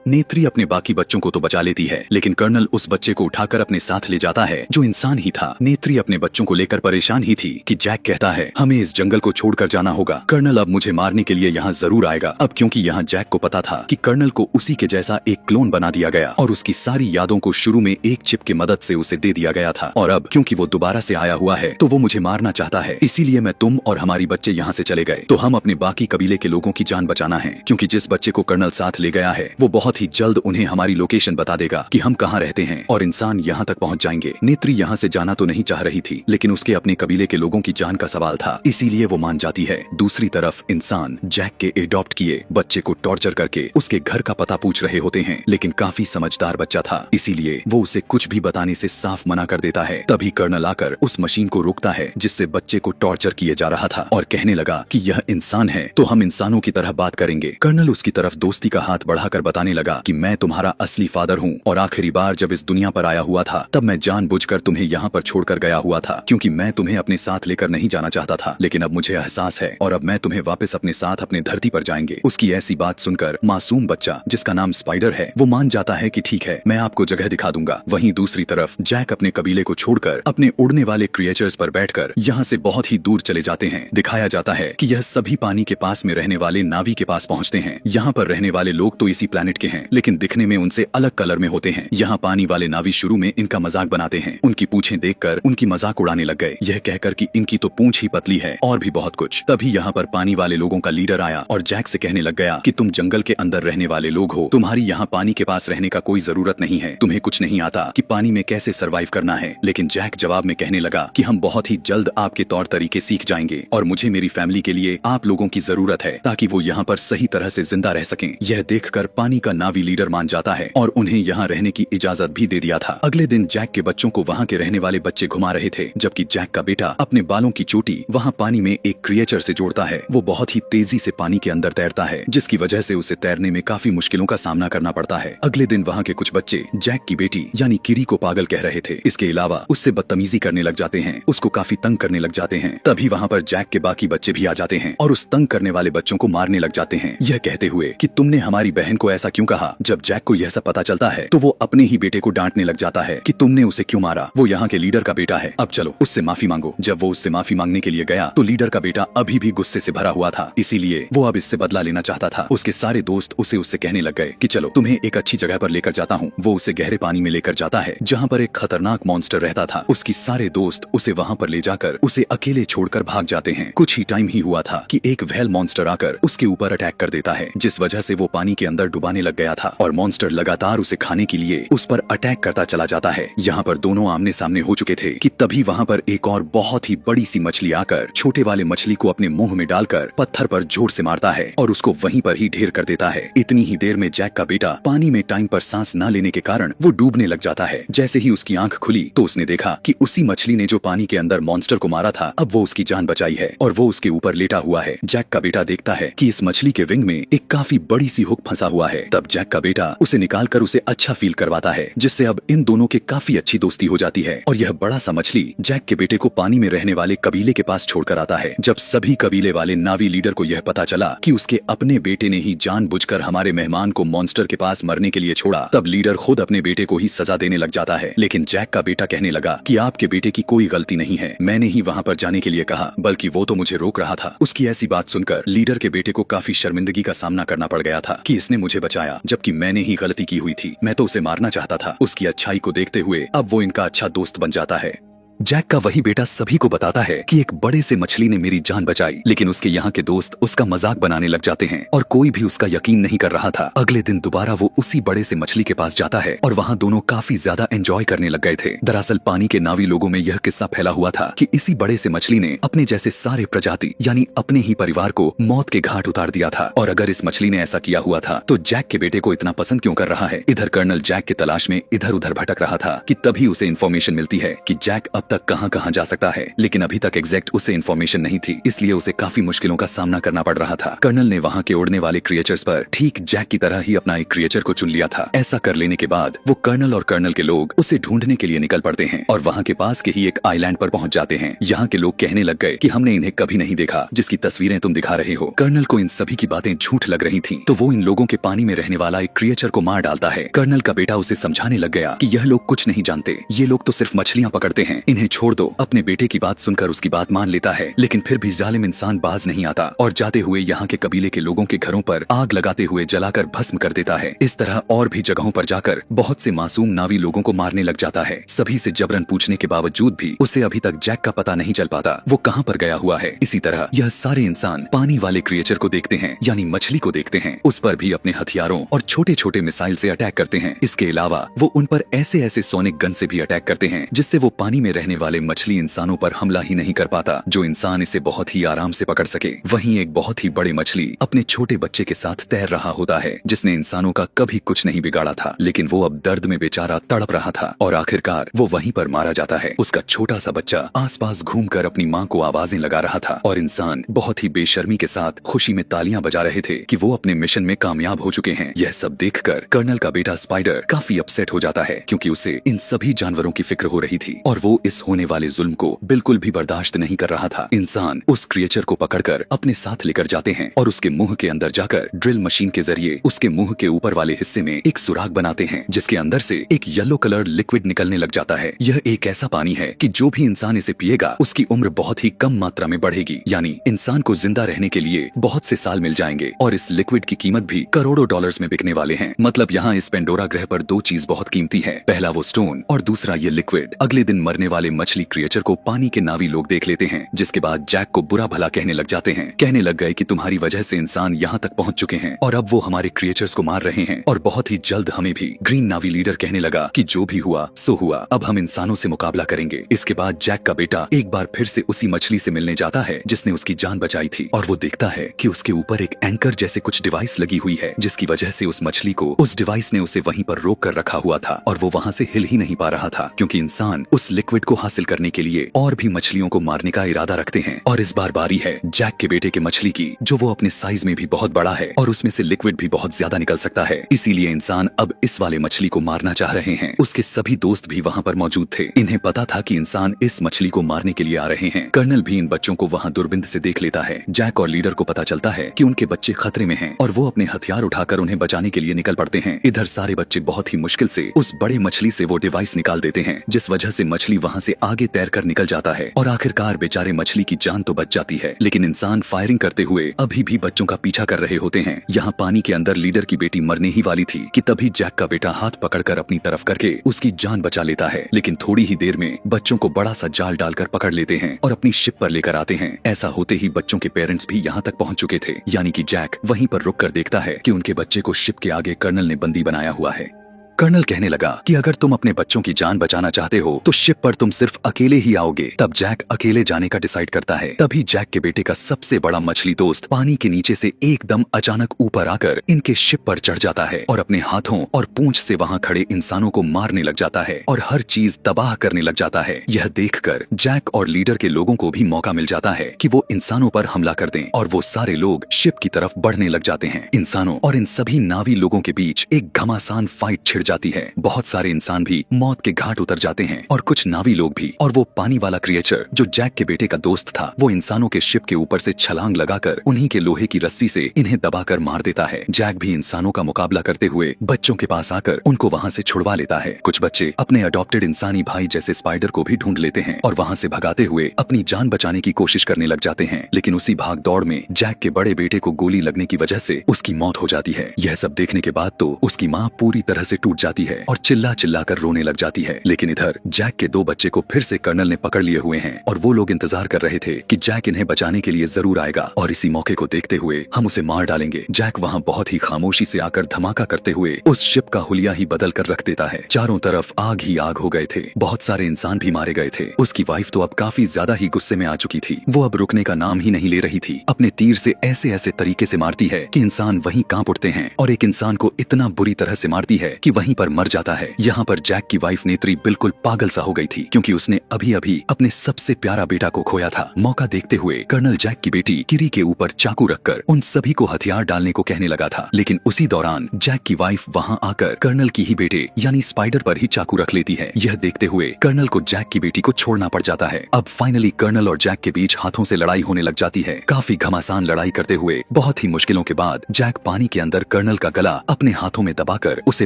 नेत्री अपने बाकी बच्चों को तो बचा लेती है, लेकिन कर्नल उस बच्चे को उठाकर अपने साथ ले जाता है जो इंसान ही था। नेत्री अपने बच्चों को लेकर परेशान ही थी कि जैक कहता है हमें इस जंगल को छोड़कर जाना होगा, कर्नल अब मुझे मारने के लिए यहाँ जरूर आएगा। अब क्योंकि यहाँ जैक को पता था कि कर्नल को उसी के जैसा एक क्लोन बना दिया गया और उसकी सारी यादों को शुरू में एक चिप की मदद से उसे दे दिया गया था, और अब क्योंकि वो दोबारा से आया हुआ है तो वो मुझे मारना चाहता है, इसीलिए मैं तुम और हमारी बच्चे यहाँ से चले गए। तो हम अपने बाकी कबीले के लोगों की जान बचाना है, क्योंकि जिस बच्चे को कर्नल साथ ले गया है वो बहुत ही जल्द उन्हें हमारी लोकेशन बता देगा कि हम कहाँ रहते हैं और इंसान यहाँ तक पहुँच जाएंगे। नेत्री यहाँ से जाना तो नहीं चाह रही थी, लेकिन उसके अपने कबीले के लोगों की जान का सवाल था, इसीलिए वो मान जाती है। दूसरी तरफ इंसान जैक के एडॉप्ट किए बच्चे को टॉर्चर करके उसके घर का पता पूछ रहे होते हैं, लेकिन काफी समझदार बच्चा था, इसीलिए वो उसे कुछ भी बताने से साफ मना कर देता है। तभी कर्नल आकर उस मशीन को रोकता है जिससे बच्चे को टॉर्चर किए जा रहा था और कहने लगा कि यह इंसान है तो हम इंसानों की तरह बात करेंगे। कर्नल उसकी तरफ दोस्ती का हाथ बढ़ाकर बताने लगा कि मैं तुम्हारा असली फादर हूँ और आखिरी बार जब इस दुनिया पर आया हुआ था तब मैं जानबूझकर तुम्हें यहाँ पर छोड़कर गया हुआ था, क्योंकि मैं तुम्हें अपने साथ लेकर नहीं जाना चाहता था, लेकिन अब मुझे एहसास है और अब मैं तुम्हें वापस अपने साथ अपने धरती पर जाएंगे। उसकी ऐसी बात सुनकर मासूम बच्चा जिसका नाम स्पाइडर है वो मान जाता है कि ठीक है, मैं आपको जगह दिखा दूंगा। वहीं दूसरी तरफ जैक अपने कबीले को छोड़कर अपने उड़ने वाले क्रिएचर्स पर बैठकर यहाँ से बहुत ही दूर चले जाते हैं। दिखाया जाता है कि यह सभी पानी के पास में रहने वाले नावी के पास पहुँचते हैं। यहाँ पर रहने वाले लोग तो इसी प्लेनेट के हैं, लेकिन दिखने में उनसे अलग कलर में होते हैं। यहाँ पानी वाले नावी शुरू में इनका मजाक बनाते हैं, उनकी पूंछें देखकर उनकी मजाक उड़ाने लग गए, यह कहकर कि इनकी तो पूंछ ही पतली है और भी बहुत कुछ। तभी यहाँ पर पानी वाले लोगों का लीडर आया और जैक से कहने लग गया कि तुम जंगल के अंदर रहने वाले लोग हो, तुम्हारी यहाँ पानी के पास रहने का कोई जरूरत नहीं है, तुम्हें कुछ नहीं आता कि पानी में कैसे सरवाइव करना है। लेकिन जैक जवाब में कहने लगा कि हम बहुत ही जल्द आपके तौर तरीके सीख जाएंगे और मुझे मेरी फैमिली के लिए आप लोगों की जरूरत है ताकि वो यहाँ पर सही तरह से जिंदा रह सकें। यह देखकर पानी का नावी लीडर मान जाता है और उन्हें यहाँ रहने की इजाजत भी दे दिया था। अगले दिन जैक के बच्चों को वहाँ के रहने वाले बच्चे घुमा रहे थे, जबकि जैक का बेटा अपने बालों की चोटी वहाँ पानी में एक क्रिएचर से जोड़ता है। वो बहुत ही तेजी से पानी के अंदर तैरता है, जिसकी वजह से उसे तैरने में काफी मुश्किलों का सामना करना पड़ता है। अगले दिन वहाँ के कुछ बच्चे जैक की बेटी यानी किरी को पागल कह रहे थे। इसके अलावा उससे बदतमीजी करने लग जाते हैं, उसको काफी तंग करने लग जाते हैं। तभी वहाँ पर जैक के बाकी बच्चे भी आ जाते हैं और उस तंग करने वाले बच्चों को मारने लग जाते हैं, यह कहते हुए कि तुमने हमारी बहन को ऐसा क्यों कहा। जब जैक को यह सब पता चलता है तो वो अपने ही बेटे को डांटने लग जाता है कि तुमने उसे क्यों मारा, वो यहाँ के लीडर का बेटा है, अब चलो उससे माफी मांगो। जब वो उससे माफी मांगने के लिए गया तो लीडर का बेटा अभी भी गुस्से से भरा हुआ था, इसीलिए वो अब इससे बदला लेना चाहता था। उसके सारे दोस्त उससे कहने लग गए कि चलो तुम्हें एक अच्छी जगह पर लेकर जाता हूँ। वो उसे गहरे पानी में लेकर जाता है जहाँ पर एक खतरनाक मॉन्स्टर रहता था। उसकी सारे दोस्त उसे वहाँ पर ले जाकर उसे अकेले छोड़कर भाग जाते हैं। कुछ ही टाइम ही हुआ था कि एक व्हेल मॉन्स्टर आकर उसके ऊपर अटैक कर देता है, जिस वजह से वो पानी के अंदर डुबाने लग लग गया था और मॉन्स्टर लगातार उसे खाने के लिए उस पर अटैक करता चला जाता है। यहाँ पर दोनों आमने सामने हो चुके थे कि तभी वहाँ पर एक और बहुत ही बड़ी सी मछली आकर छोटे वाले मछली को अपने मुंह में डालकर पत्थर पर जोर से मारता है और उसको वहीं पर ही ढेर कर देता है। इतनी ही देर में जैक का बेटा पानी में टाइम पर सांस न लेने के कारण वो डूबने लग जाता है। जैसे ही उसकी आंख खुली तो उसने देखा कि उसी मछली ने जो पानी के अंदर मॉन्स्टर को मारा था अब वो उसकी जान बचाई है और वो उसके ऊपर लेटा हुआ है। जैक का बेटा देखता है कि इस मछली के विंग में एक काफी बड़ी सी हुक फंसा हुआ है। तब जैक का बेटा उसे निकालकर उसे अच्छा फील करवाता है, जिससे अब इन दोनों के काफी अच्छी दोस्ती हो जाती है। और यह बड़ा सा मछली जैक के बेटे को पानी में रहने वाले कबीले के पास छोड़कर आता है। जब सभी कबीले वाले नावी लीडर को यह पता चला कि उसके अपने बेटे ने ही जानबूझकर हमारे मेहमान को मॉन्स्टर के पास मरने के लिए छोड़ा, तब लीडर खुद अपने बेटे को ही सजा देने लग जाता है। लेकिन जैक का बेटा कहने लगा कि आपके बेटे की कोई गलती नहीं है, मैंने ही वहाँ पर जाने के लिए कहा, बल्कि वो तो मुझे रोक रहा था। उसकी ऐसी बात सुनकर लीडर के बेटे को काफी शर्मिंदगी का सामना करना पड़ गया था कि इसने मुझे बचाया जबकि मैंने ही गलती की हुई थी, मैं तो उसे मारना चाहता था। उसकी अच्छाई को देखते हुए अब वो इनका अच्छा दोस्त बन जाता है। जैक का वही बेटा सभी को बताता है कि एक बड़े से मछली ने मेरी जान बचाई, लेकिन उसके यहाँ के दोस्त उसका मजाक बनाने लग जाते हैं और कोई भी उसका यकीन नहीं कर रहा था। अगले दिन दोबारा वो उसी बड़े से मछली के पास जाता है और वहाँ दोनों काफी ज्यादा एंजॉय करने लग गए थे। दरअसल पानी के नावी लोगों में यह किस्सा फैला हुआ था कि इसी बड़े से मछली ने अपने जैसे सारे प्रजाति यानी अपने ही परिवार को मौत के घाट उतार दिया था। और अगर इस मछली ने ऐसा किया हुआ था तो जैक के बेटे को इतना पसंद क्यों कर रहा है। इधर कर्नल जैक की तलाश में इधर उधर भटक रहा था कि तभी उसे इन्फॉर्मेशन मिलती है कि जैक अब तक कहाँ जा सकता है, लेकिन अभी तक एग्जैक्ट उसे इन्फॉर्मेशन नहीं थी, इसलिए उसे काफी मुश्किलों का सामना करना पड़ रहा था। कर्नल ने वहाँ के उड़ने वाले क्रिएचर्स पर ठीक जैक की तरह ही अपना एक क्रिएचर को चुन लिया था। ऐसा कर लेने के बाद वो कर्नल और कर्नल के लोग उसे ढूंढने के लिए निकल पड़ते हैं और वहाँ के पास के ही एक आइलैंड पर पहुँच जाते हैं। यहाँ के लोग कहने लग गए कि हमने इन्हें कभी नहीं देखा जिसकी तस्वीरें तुम दिखा रहे हो। कर्नल को इन सभी की बातें झूठ लग रही थी, तो वो इन लोगों के पानी में रहने वाला एक क्रिएचर को मार डालता है। कर्नल का बेटा उसे समझाने लग गया कि यह लोग कुछ नहीं जानते, ये लोग तो सिर्फ मछलियाँ पकड़ते हैं, इन्हें छोड़ दो। अपने बेटे की बात सुनकर उसकी बात मान लेता है, लेकिन फिर भी जालिम इंसान बाज नहीं आता और जाते हुए यहाँ के कबीले के लोगों के घरों पर आग लगाते हुए जलाकर भस्म कर देता है। इस तरह और भी जगहों पर जाकर बहुत से मासूम नावी लोगों को मारने लग जाता है। सभी से जबरन पूछने के बावजूद भी उसे अभी तक जैक का पता नहीं चल पाता वो कहाँ पर गया हुआ है। इसी तरह यह सारे इंसान पानी वाले क्रिएचर को देखते हैं यानी मछली को देखते हैं, उस पर भी अपने हथियारों और छोटे छोटे मिसाइल से अटैक करते हैं। इसके अलावा वो उन पर ऐसे ऐसे सोनिक गन से भी अटैक करते हैं जिससे वो पानी में रहने वाले मछली इंसानों पर हमला ही नहीं कर पाता, जो इंसान इसे बहुत ही आराम से पकड़ सके। वहीं एक बहुत ही बड़ी मछली अपने छोटे बच्चे के साथ तैर रहा होता है जिसने इंसानों का कभी कुछ नहीं बिगाड़ा था, लेकिन वो अब दर्द में बेचारा तड़प रहा था और आखिरकार वो वहीं पर मारा जाता है। उसका छोटा सा बच्चा आसपास घूमकर अपनी माँ को आवाजें लगा रहा था और इंसान बहुत ही बेशर्मी के साथ खुशी में तालियां बजा रहे थे कि वो अपने मिशन में कामयाब हो चुके हैं। यह सब देखकर कर्नल का बेटा स्पाइडर काफी अपसेट हो जाता है क्योंकि उसे इन सभी जानवरों की फिक्र हो रही थी और वो इस होने वाले जुल्म को बिल्कुल भी बर्दाश्त नहीं कर रहा था। इंसान उस क्रिएचर को पकड़कर अपने साथ लेकर जाते हैं और उसके मुंह के अंदर जाकर ड्रिल मशीन के जरिए उसके मुंह के ऊपर वाले हिस्से में एक सुराग बनाते हैं जिसके अंदर से एक येलो कलर लिक्विड निकलने लग जाता है। यह एक ऐसा पानी है कि जो भी इंसान इसे पिएगा उसकी उम्र बहुत ही कम मात्रा में बढ़ेगी, यानी इंसान को जिंदा रहने के लिए बहुत से साल मिल जाएंगे और इस लिक्विड की कीमत भी करोड़ों डॉलर्स में बिकने वाले हैं। मतलब यहाँ इस पेंडोरा ग्रह पर दो चीज बहुत कीमती है, पहला वो स्टोन और दूसरा ये लिक्विड। अगले दिन मरने वाले मछली क्रिएचर को पानी के नावी लोग देख लेते हैं, जिसके बाद जैक को बुरा भला कहने लग जाते हैं। कहने लग गए कि तुम्हारी वजह से इंसान यहाँ तक पहुँच चुके हैं और अब वो हमारे क्रिएचर्स को मार रहे हैं और बहुत ही जल्द हमें भी। ग्रीन नावी लीडर कहने लगा कि जो भी हुआ सो हुआ, अब हम इंसानों से मुकाबला करेंगे। इसके बाद जैक का बेटा एक बार फिर से उसी मछली से मिलने जाता है जिसने उसकी जान बचाई थी और वो देखता है कि उसके ऊपर एक एंकर जैसे कुछ डिवाइस लगी हुई है, जिसकी वजह से उस मछली को उस डिवाइस ने उसे वहीं पर रोक कर रखा हुआ था और वो वहाँ से हिल ही नहीं पा रहा था क्योंकि इंसान उस लिक्विड को हासिल करने के लिए और भी मछलियों को मारने का इरादा रखते हैं। और इस बार बारी है जैक के बेटे के मछली की, जो वो अपने साइज में भी बहुत बड़ा है और उसमें से लिक्विड भी बहुत ज्यादा निकल सकता है। इसीलिए इंसान अब इस वाले मछली को मारना चाह रहे हैं। उसके सभी दोस्त भी वहाँ पर मौजूद थे। इन्हें पता था कि इंसान इस मछली को मारने के लिए आ रहे हैं। कर्नल भी इन बच्चों को वहाँ दूरबीन से देख लेता है। जैक और लीडर को पता चलता है कि उनके बच्चे खतरे में हैं और वो अपने हथियार उठाकर उन्हें बचाने के लिए निकल पड़ते हैं। इधर सारे बच्चे बहुत ही मुश्किल से उस बड़े मछली से वो डिवाइस निकाल देते हैं, जिस वजह से मछली वहाँ से आगे तैरकर निकल जाता है और आखिरकार बेचारे मछली की जान तो बच जाती है, लेकिन इंसान फायरिंग करते हुए अभी भी बच्चों का पीछा कर रहे होते हैं। यहाँ पानी के अंदर लीडर की बेटी मरने ही वाली थी कि तभी जैक का बेटा हाथ पकड़कर अपनी तरफ करके उसकी जान बचा लेता है। लेकिन थोड़ी ही देर में बच्चों को बड़ा सा जाल डालकर पकड़ लेते हैं और अपनी शिप पर लेकर आते हैं। ऐसा होते ही बच्चों के पेरेंट्स भी यहाँ तक पहुँच चुके थे, यानी कि जैक वहीं पर रुक कर देखता है कि उनके बच्चे को शिप के आगे कर्नल ने बंदी बनाया हुआ है। कर्नल कहने लगा कि अगर तुम अपने बच्चों की जान बचाना चाहते हो तो शिप पर तुम सिर्फ अकेले ही आओगे। तब जैक अकेले जाने का डिसाइड करता है। तभी जैक के बेटे का सबसे बड़ा मछली दोस्त पानी के नीचे से एकदम अचानक ऊपर आकर इनके शिप पर चढ़ जाता है और अपने हाथों और पूंछ से वहां खड़े इंसानों को मारने लग जाता है और हर चीज तबाह करने लग जाता है। यह देखकर जैक और लीडर के लोगों को भी मौका मिल जाता है कि वो इंसानों पर हमला कर दें और वो सारे लोग शिप की तरफ बढ़ने लग जाते हैं। इंसानों और इन सभी नावी लोगों के बीच एक घमासान फाइट छिड़ जाती है। बहुत सारे इंसान भी मौत के घाट उतर जाते हैं और कुछ नावी लोग भी। और वो पानी वाला क्रिएचर जो जैक के बेटे का दोस्त था, वो इंसानों के शिप के ऊपर से छलांग लगाकर उन्हीं के लोहे की रस्सी से इन्हें दबाकर मार देता है। जैक भी इंसानों का मुकाबला करते हुए बच्चों के पास आकर उनको वहाँ से छुड़वा लेता है। कुछ बच्चे अपने अडॉप्टेड इंसानी भाई जैसे स्पाइडर को भी ढूंढ लेते हैं और वहाँ से भगाते हुए अपनी जान बचाने की कोशिश करने लग जाते हैं। लेकिन उसी भाग दौड़ में जैक के बड़े बेटे को गोली लगने की वजह से उसकी मौत हो जाती है। यह सब देखने के बाद तो उसकी माँ पूरी तरह से टूट जाती है और चिल्ला चिल्ला कर रोने लग जाती है। लेकिन इधर जैक के दो बच्चे को फिर से कर्नल ने पकड़ लिए हुए हैं और वो लोग इंतजार कर रहे थे कि जैक इन्हें बचाने के लिए जरूर आएगा और इसी मौके को देखते हुए हम उसे मार डालेंगे। जैक वहाँ बहुत ही खामोशी से आकर धमाका करते हुए उस शिप का हुलिया ही बदल कर रख देता है। चारों तरफ आग ही आग हो गए थे, बहुत सारे इंसान भी मारे गए थे। उसकी वाइफ तो अब काफी ज्यादा ही गुस्से में आ चुकी थी। वो अब रुकने का नाम ही नहीं ले रही थी। अपने तीर से ऐसे ऐसे तरीके से मारती है कि इंसान वहीं कांप उठते हैं और एक इंसान को इतना बुरी तरह से मारती है कि वहीं पर मर जाता है। यहाँ पर जैक की वाइफ नेत्री बिल्कुल पागल सा हो गई थी क्योंकि उसने अभी अभी अपने सबसे प्यारा बेटा को खोया था। मौका देखते हुए कर्नल जैक की बेटी किरी के ऊपर चाकू रखकर उन सभी को हथियार डालने को कहने लगा था, लेकिन उसी दौरान जैक की वाइफ वहां आकर कर्नल की ही बेटे यानी स्पाइडर पर ही चाकू रख लेती है। यह देखते हुए कर्नल को जैक की बेटी को छोड़ना पड़ जाता है। अब फाइनली कर्नल और जैक के बीच हाथों से लड़ाई होने लग जाती है। काफी घमासान लड़ाई करते हुए बहुत ही मुश्किलों के बाद जैक पानी के अंदर कर्नल का गला अपने हाथों में दबाकर उसे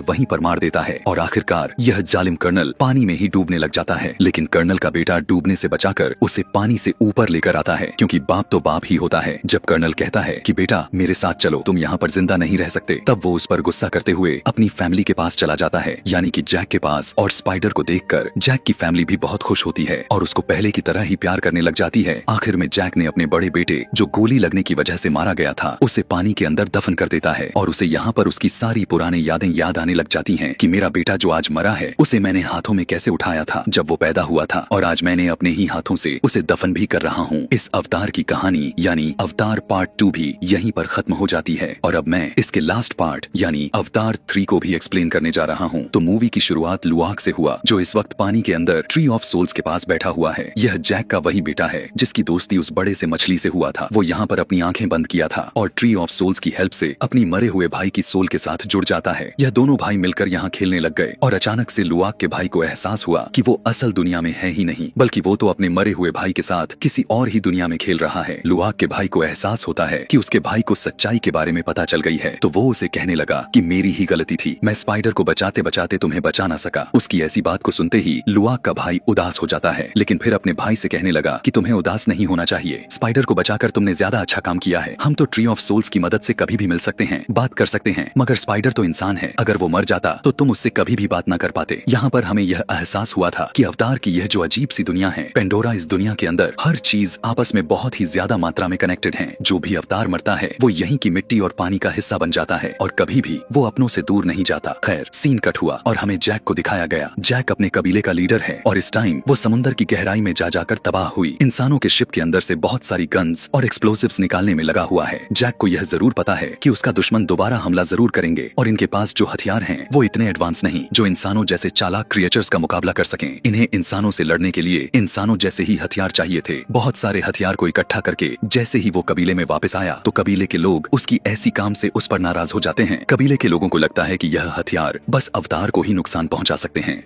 वहीं पर मार देता है और आखिरकार यह जालिम कर्नल पानी में ही डूबने लग जाता है। लेकिन कर्नल का बेटा डूबने से बचाकर उसे पानी से ऊपर लेकर आता है क्योंकि बाप तो बाप ही होता है। जब कर्नल कहता है कि बेटा मेरे साथ चलो, तुम यहाँ पर जिंदा नहीं रह सकते, तब वो उस पर गुस्सा करते हुए अपनी फैमिली के पास चला जाता है, यानी कि जैक के पास। और स्पाइडर को देखकर जैक की फैमिली भी बहुत खुश होती है और उसको पहले की तरह ही प्यार करने लग जाती है। आखिर में जैक ने अपने बड़े बेटे जो गोली लगने की वजह से मारा गया था उसे पानी के अंदर दफन कर देता है और उसे यहाँ पर उसकी सारी पुरानी यादें याद आने लग जाती हैं कि मेरा बेटा जो आज मरा है उसे मैंने हाथों में कैसे उठाया था जब वो पैदा हुआ था और आज मैंने अपने ही हाथों से उसे दफन भी कर रहा हूँ। इस अवतार की कहानी यानी अवतार पार्ट 2 भी यहीं पर खत्म हो जाती है और अब मैं इसके लास्ट पार्ट यानी अवतार 3 को भी एक्सप्लेन करने जा रहा हूँ। तो मूवी की शुरुआत लुआक से हुआ जो इस वक्त पानी के अंदर ट्री ऑफ सोल्स के पास बैठा हुआ है। यह जैक का वही बेटा है जिसकी दोस्ती उस बड़े से मछली से हुआ था। वो यहाँ पर अपनी आंखें बंद किया था और ट्री ऑफ सोल्स की हेल्प से अपनी मरे हुए भाई की सोल के साथ जुड़ जाता है। यह दोनों भाई मिलकर यहाँ खेलने लग गए और अचानक से लुआक के भाई को एहसास हुआ कि वो असल दुनिया में है ही नहीं बल्कि वो तो अपने मरे हुए भाई के साथ किसी और ही दुनिया में खेल रहा है। लुआक के भाई को एहसास होता है कि उसके भाई को सच्चाई के बारे में पता चल गई है, तो वो उसे कहने लगा कि मेरी ही गलती थी, मैं स्पाइडर को बचाते बचाते तुम्हें बचा ना सका। उसकी ऐसी बात को सुनते ही लुआक का भाई उदास हो जाता है, लेकिन फिर अपने भाई से कहने लगा कि तुम्हें उदास नहीं होना चाहिए, स्पाइडर को बचाकर तुमने ज्यादा अच्छा काम किया है। हम तो ट्री ऑफ सोल्स की मदद से कभी भी मिल सकते हैं, बात कर सकते हैं, मगर स्पाइडर तो इंसान है, अगर वो मर जाता तो तुम उससे कभी भी बात ना कर पाते। यहाँ पर हमें यह एहसास हुआ था कि अवतार की यह जो अजीब सी दुनिया है पेंडोरा, इस दुनिया के अंदर हर चीज आपस में बहुत ही ज्यादा मात्रा में कनेक्टेड है। जो भी अवतार मरता है वो यहीं की मिट्टी और पानी का हिस्सा बन जाता है और कभी भी वो अपनों से दूर नहीं जाता। खैर सीन कट हुआ और हमें जैक को दिखाया गया। जैक अपने कबीले का लीडर है और इस टाइम वो समुद्र की गहराई में जा जाकर तबाह हुई इंसानों के शिप के अंदर से बहुत सारी गन्स और एक्सप्लोसिव्स निकालने में लगा हुआ है। जैक को यह जरूर पता है कि उसका दुश्मन दोबारा हमला जरूर करेंगे और इनके पास जो हथियार हैं वो इतने एडवांस नहीं जो इंसानों जैसे चालाक क्रिएचर्स का मुकाबला कर सकें। इन्हें इंसानों से लड़ने के लिए इंसानों जैसे ही हथियार चाहिए थे। बहुत सारे हथियार को इकट्ठा करके जैसे ही वो कबीले में वापस आया तो कबीले के लोग उसकी ऐसी काम से उस पर नाराज हो जाते हैं। कबीले के लोगों को लगता है कि यह हथियार बस अवतार को ही नुकसान पहुंचा सकते हैं।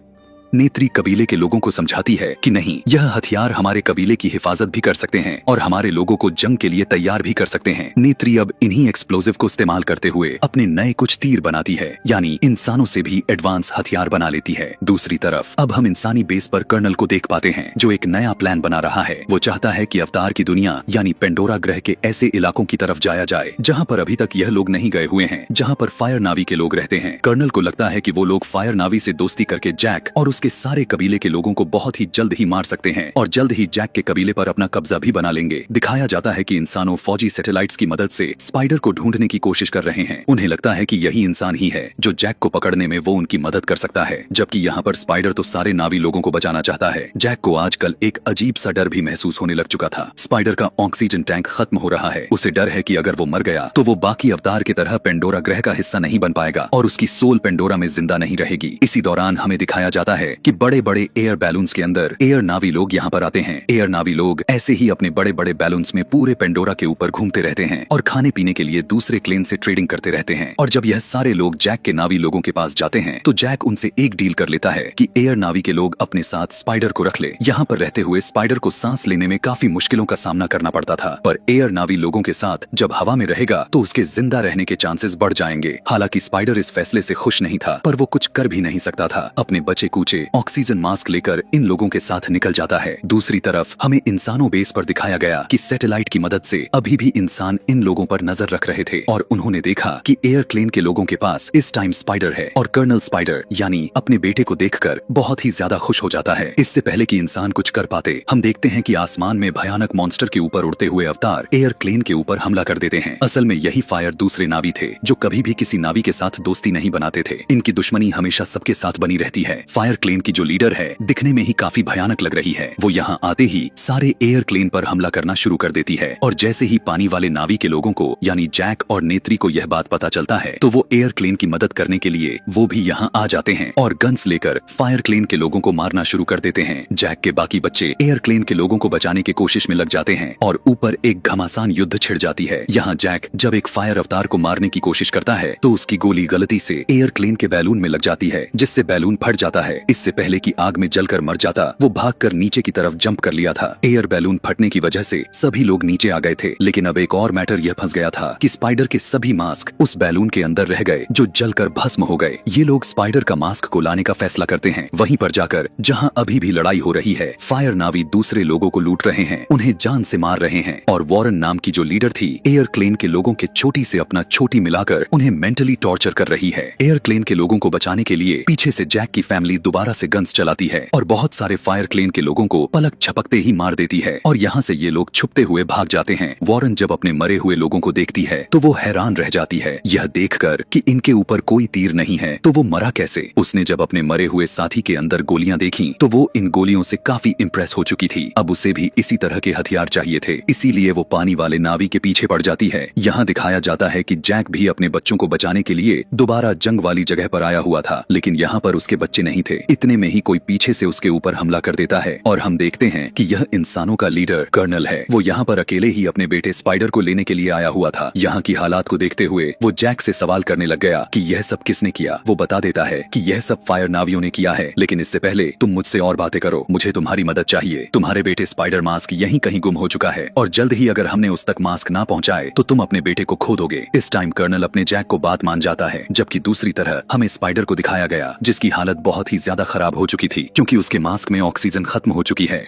नेत्री कबीले के लोगों को समझाती है कि नहीं, यह हथियार हमारे कबीले की हिफाजत भी कर सकते हैं और हमारे लोगों को जंग के लिए तैयार भी कर सकते हैं। नेत्री अब इन्हीं एक्सप्लोजिव को इस्तेमाल करते हुए अपने नए कुछ तीर बनाती है, यानी इंसानों से भी एडवांस हथियार बना लेती है। दूसरी तरफ अब हम इंसानी बेस पर कर्नल को देख पाते हैं, जो एक नया प्लान बना रहा है। वो चाहता है कि अवतार की दुनिया यानी पेंडोरा ग्रह के ऐसे इलाकों की तरफ जाया जाए जहाँ पर अभी तक यह लोग नहीं गए हुए हैं, जहाँ पर फायर नावी के लोग रहते हैं। कर्नल को लगता है कि वो लोग फायर नावी से दोस्ती करके जैक और उसके सारे कबीले के लोगों को बहुत ही जल्द ही मार सकते हैं और जल्द ही जैक के कबीले पर अपना कब्जा भी बना लेंगे। दिखाया जाता है कि इंसानों फौजी सैटेलाइट्स की मदद से स्पाइडर को ढूंढने की कोशिश कर रहे हैं। उन्हें लगता है कि यही इंसान ही है जो जैक को पकड़ने में वो उनकी मदद कर सकता है, जबकि यहाँ पर स्पाइडर तो सारे नावी लोगों को बचाना चाहता है। जैक को आजकल एक अजीब सा डर भी महसूस होने लग चुका था। स्पाइडर का ऑक्सीजन टैंक खत्म हो रहा है। उसे डर है कि अगर वो मर गया तो वो बाकी अवतार की तरह पेंडोरा ग्रह का हिस्सा नहीं बन पाएगा और उसकी सोल पेंडोरा में जिंदा नहीं रहेगी। इसी दौरान हमें दिखाया जाता है कि बड़े बड़े एयर बैलून्स के अंदर एयर नावी लोग यहाँ पर आते हैं। एयर नावी लोग ऐसे ही अपने बड़े बड़े बैलून्स में पूरे पेंडोरा के ऊपर घूमते रहते हैं और खाने पीने के लिए दूसरे क्लेन से ट्रेडिंग करते रहते हैं। और जब यह सारे लोग जैक के नावी लोगों के पास जाते हैं तो जैक उनसे एक डील कर लेता है कि एयर नावी के लोग अपने साथ स्पाइडर को रख ले। यहाँ पर रहते हुए स्पाइडर को सांस लेने में काफी मुश्किलों का सामना करना पड़ता था, पर एयर नावी लोगों के साथ जब हवा में रहेगा तो उसके जिंदा रहने के चांसेस बढ़ जाएंगे। हालांकि स्पाइडर इस फैसले से खुश नहीं था, पर वो कुछ कर भी नहीं सकता था। अपने बचे कूचे ऑक्सीजन मास्क लेकर इन लोगों के साथ निकल जाता है। दूसरी तरफ हमें इंसानों बेस पर दिखाया गया कि सैटेलाइट की मदद से अभी भी इंसान इन लोगों पर नजर रख रहे थे और उन्होंने देखा कि एयर क्लेन के लोगों के पास इस टाइम स्पाइडर है और कर्नल स्पाइडर यानी अपने बेटे को देखकर बहुत ही ज्यादा खुश हो जाता है। इससे पहले कि इंसान कुछ कर पाते, हम देखते हैं कि आसमान में भयानक मॉन्स्टर के ऊपर उड़ते हुए अवतार एयर क्लेन के ऊपर हमला कर देते हैं। असल में यही फायर दूसरे नावी थे जो कभी भी किसी नावी के साथ दोस्ती नहीं बनाते थे। इनकी दुश्मनी हमेशा सबके साथ बनी रहती है। फायर क्लेन की जो लीडर है दिखने में ही काफी भयानक लग रही है। वो यहाँ आते ही सारे एयर क्लेन पर हमला करना शुरू कर देती है और जैसे ही पानी वाले नावी के लोगों को यानी जैक और नेत्री को यह बात पता चलता है तो वो एयर क्लेन की मदद करने के लिए वो भी यहाँ आ जाते हैं और गन्स लेकर फायर क्लेन के लोगों को मारना शुरू कर देते हैं। जैक के बाकी बच्चे एयर क्लेन के लोगों को बचाने की कोशिश में लग जाते हैं और ऊपर एक घमासान युद्ध छिड़ जाती है। यहाँ जैक जब एक फायर अवतार को मारने की कोशिश करता है तो उसकी गोली गलती से एयर क्लेन के बैलून में लग जाती है, जिससे बैलून फट जाता है। इससे पहले कि आग में जलकर मर जाता, वो भागकर नीचे की तरफ जंप कर लिया था। एयर बैलून फटने की वजह से सभी लोग नीचे आ गए थे, लेकिन अब एक और मैटर यह फंस गया था कि स्पाइडर के सभी मास्क उस बैलून के अंदर रह गए जो जलकर भस्म हो गए। ये लोग स्पाइडर का मास्क को लाने का फैसला करते हैं। वहीं पर जाकर जहाँ अभी भी लड़ाई हो रही है, फायर नावी दूसरे लोगों को लूट रहे हैं, उन्हें जान से मार रहे हैं और वॉरेन नाम की जो लीडर थी एयर क्लेन के लोगों के छोटी से अपना छोटी मिलाकर उन्हें मेंटली टॉर्चर कर रही है। एयर क्लेन के लोगों को बचाने के लिए पीछे से जैक की फैमिली दोबारा से गन्स चलाती है और बहुत सारे फायर क्लेन के लोगों को पलक झपकते ही मार देती है और यहाँ से ये लोग छुपते हुए भाग जाते हैं। वॉरेन जब अपने मरे हुए लोगों को देखती है तो वो हैरान रह जाती है यह देखकर कि इनके ऊपर कोई तीर नहीं है तो वो मरा कैसे। उसने जब अपने मरे हुए साथी के अंदर गोलियां देखी तो वो इन गोलियों से काफी इम्प्रेस हो चुकी थी। अब उसे भी इसी तरह के हथियार चाहिए थे, इसीलिए वो पानी वाले नावी के पीछे पड़ जाती है। यहाँ दिखाया जाता है कि जैक भी अपने बच्चों को बचाने के लिए दोबारा जंग वाली जगह पर आया हुआ था, लेकिन यहाँ पर उसके बच्चे नहीं थे। इतने में ही कोई पीछे से उसके ऊपर हमला कर देता है और हम देखते हैं कि यह इंसानों का लीडर कर्नल है। वो यहाँ पर अकेले ही अपने बेटे स्पाइडर को लेने के लिए आया हुआ था। यहाँ की हालात को देखते हुए वो जैक से सवाल करने लग गया कि यह सब किसने किया। वो बता देता है कि यह सब फायर नावियों ने किया है, लेकिन इससे पहले तुम मुझसे और बातें करो, मुझे तुम्हारी मदद चाहिए। तुम्हारे बेटे स्पाइडर मास्क यहीं कहीं गुम हो चुका है और जल्द ही अगर हमने उस तक मास्क ना पहुँचाए तो तुम अपने बेटे को खो दोगे। इस टाइम कर्नल अपने जैक को बात मान जाता है, जबकि दूसरी तरह हमें स्पाइडर को दिखाया गया जिसकी हालत बहुत ही ज्यादा खराब हो चुकी थी क्योंकि उसके मास्क में ऑक्सीजन खत्म हो चुकी है।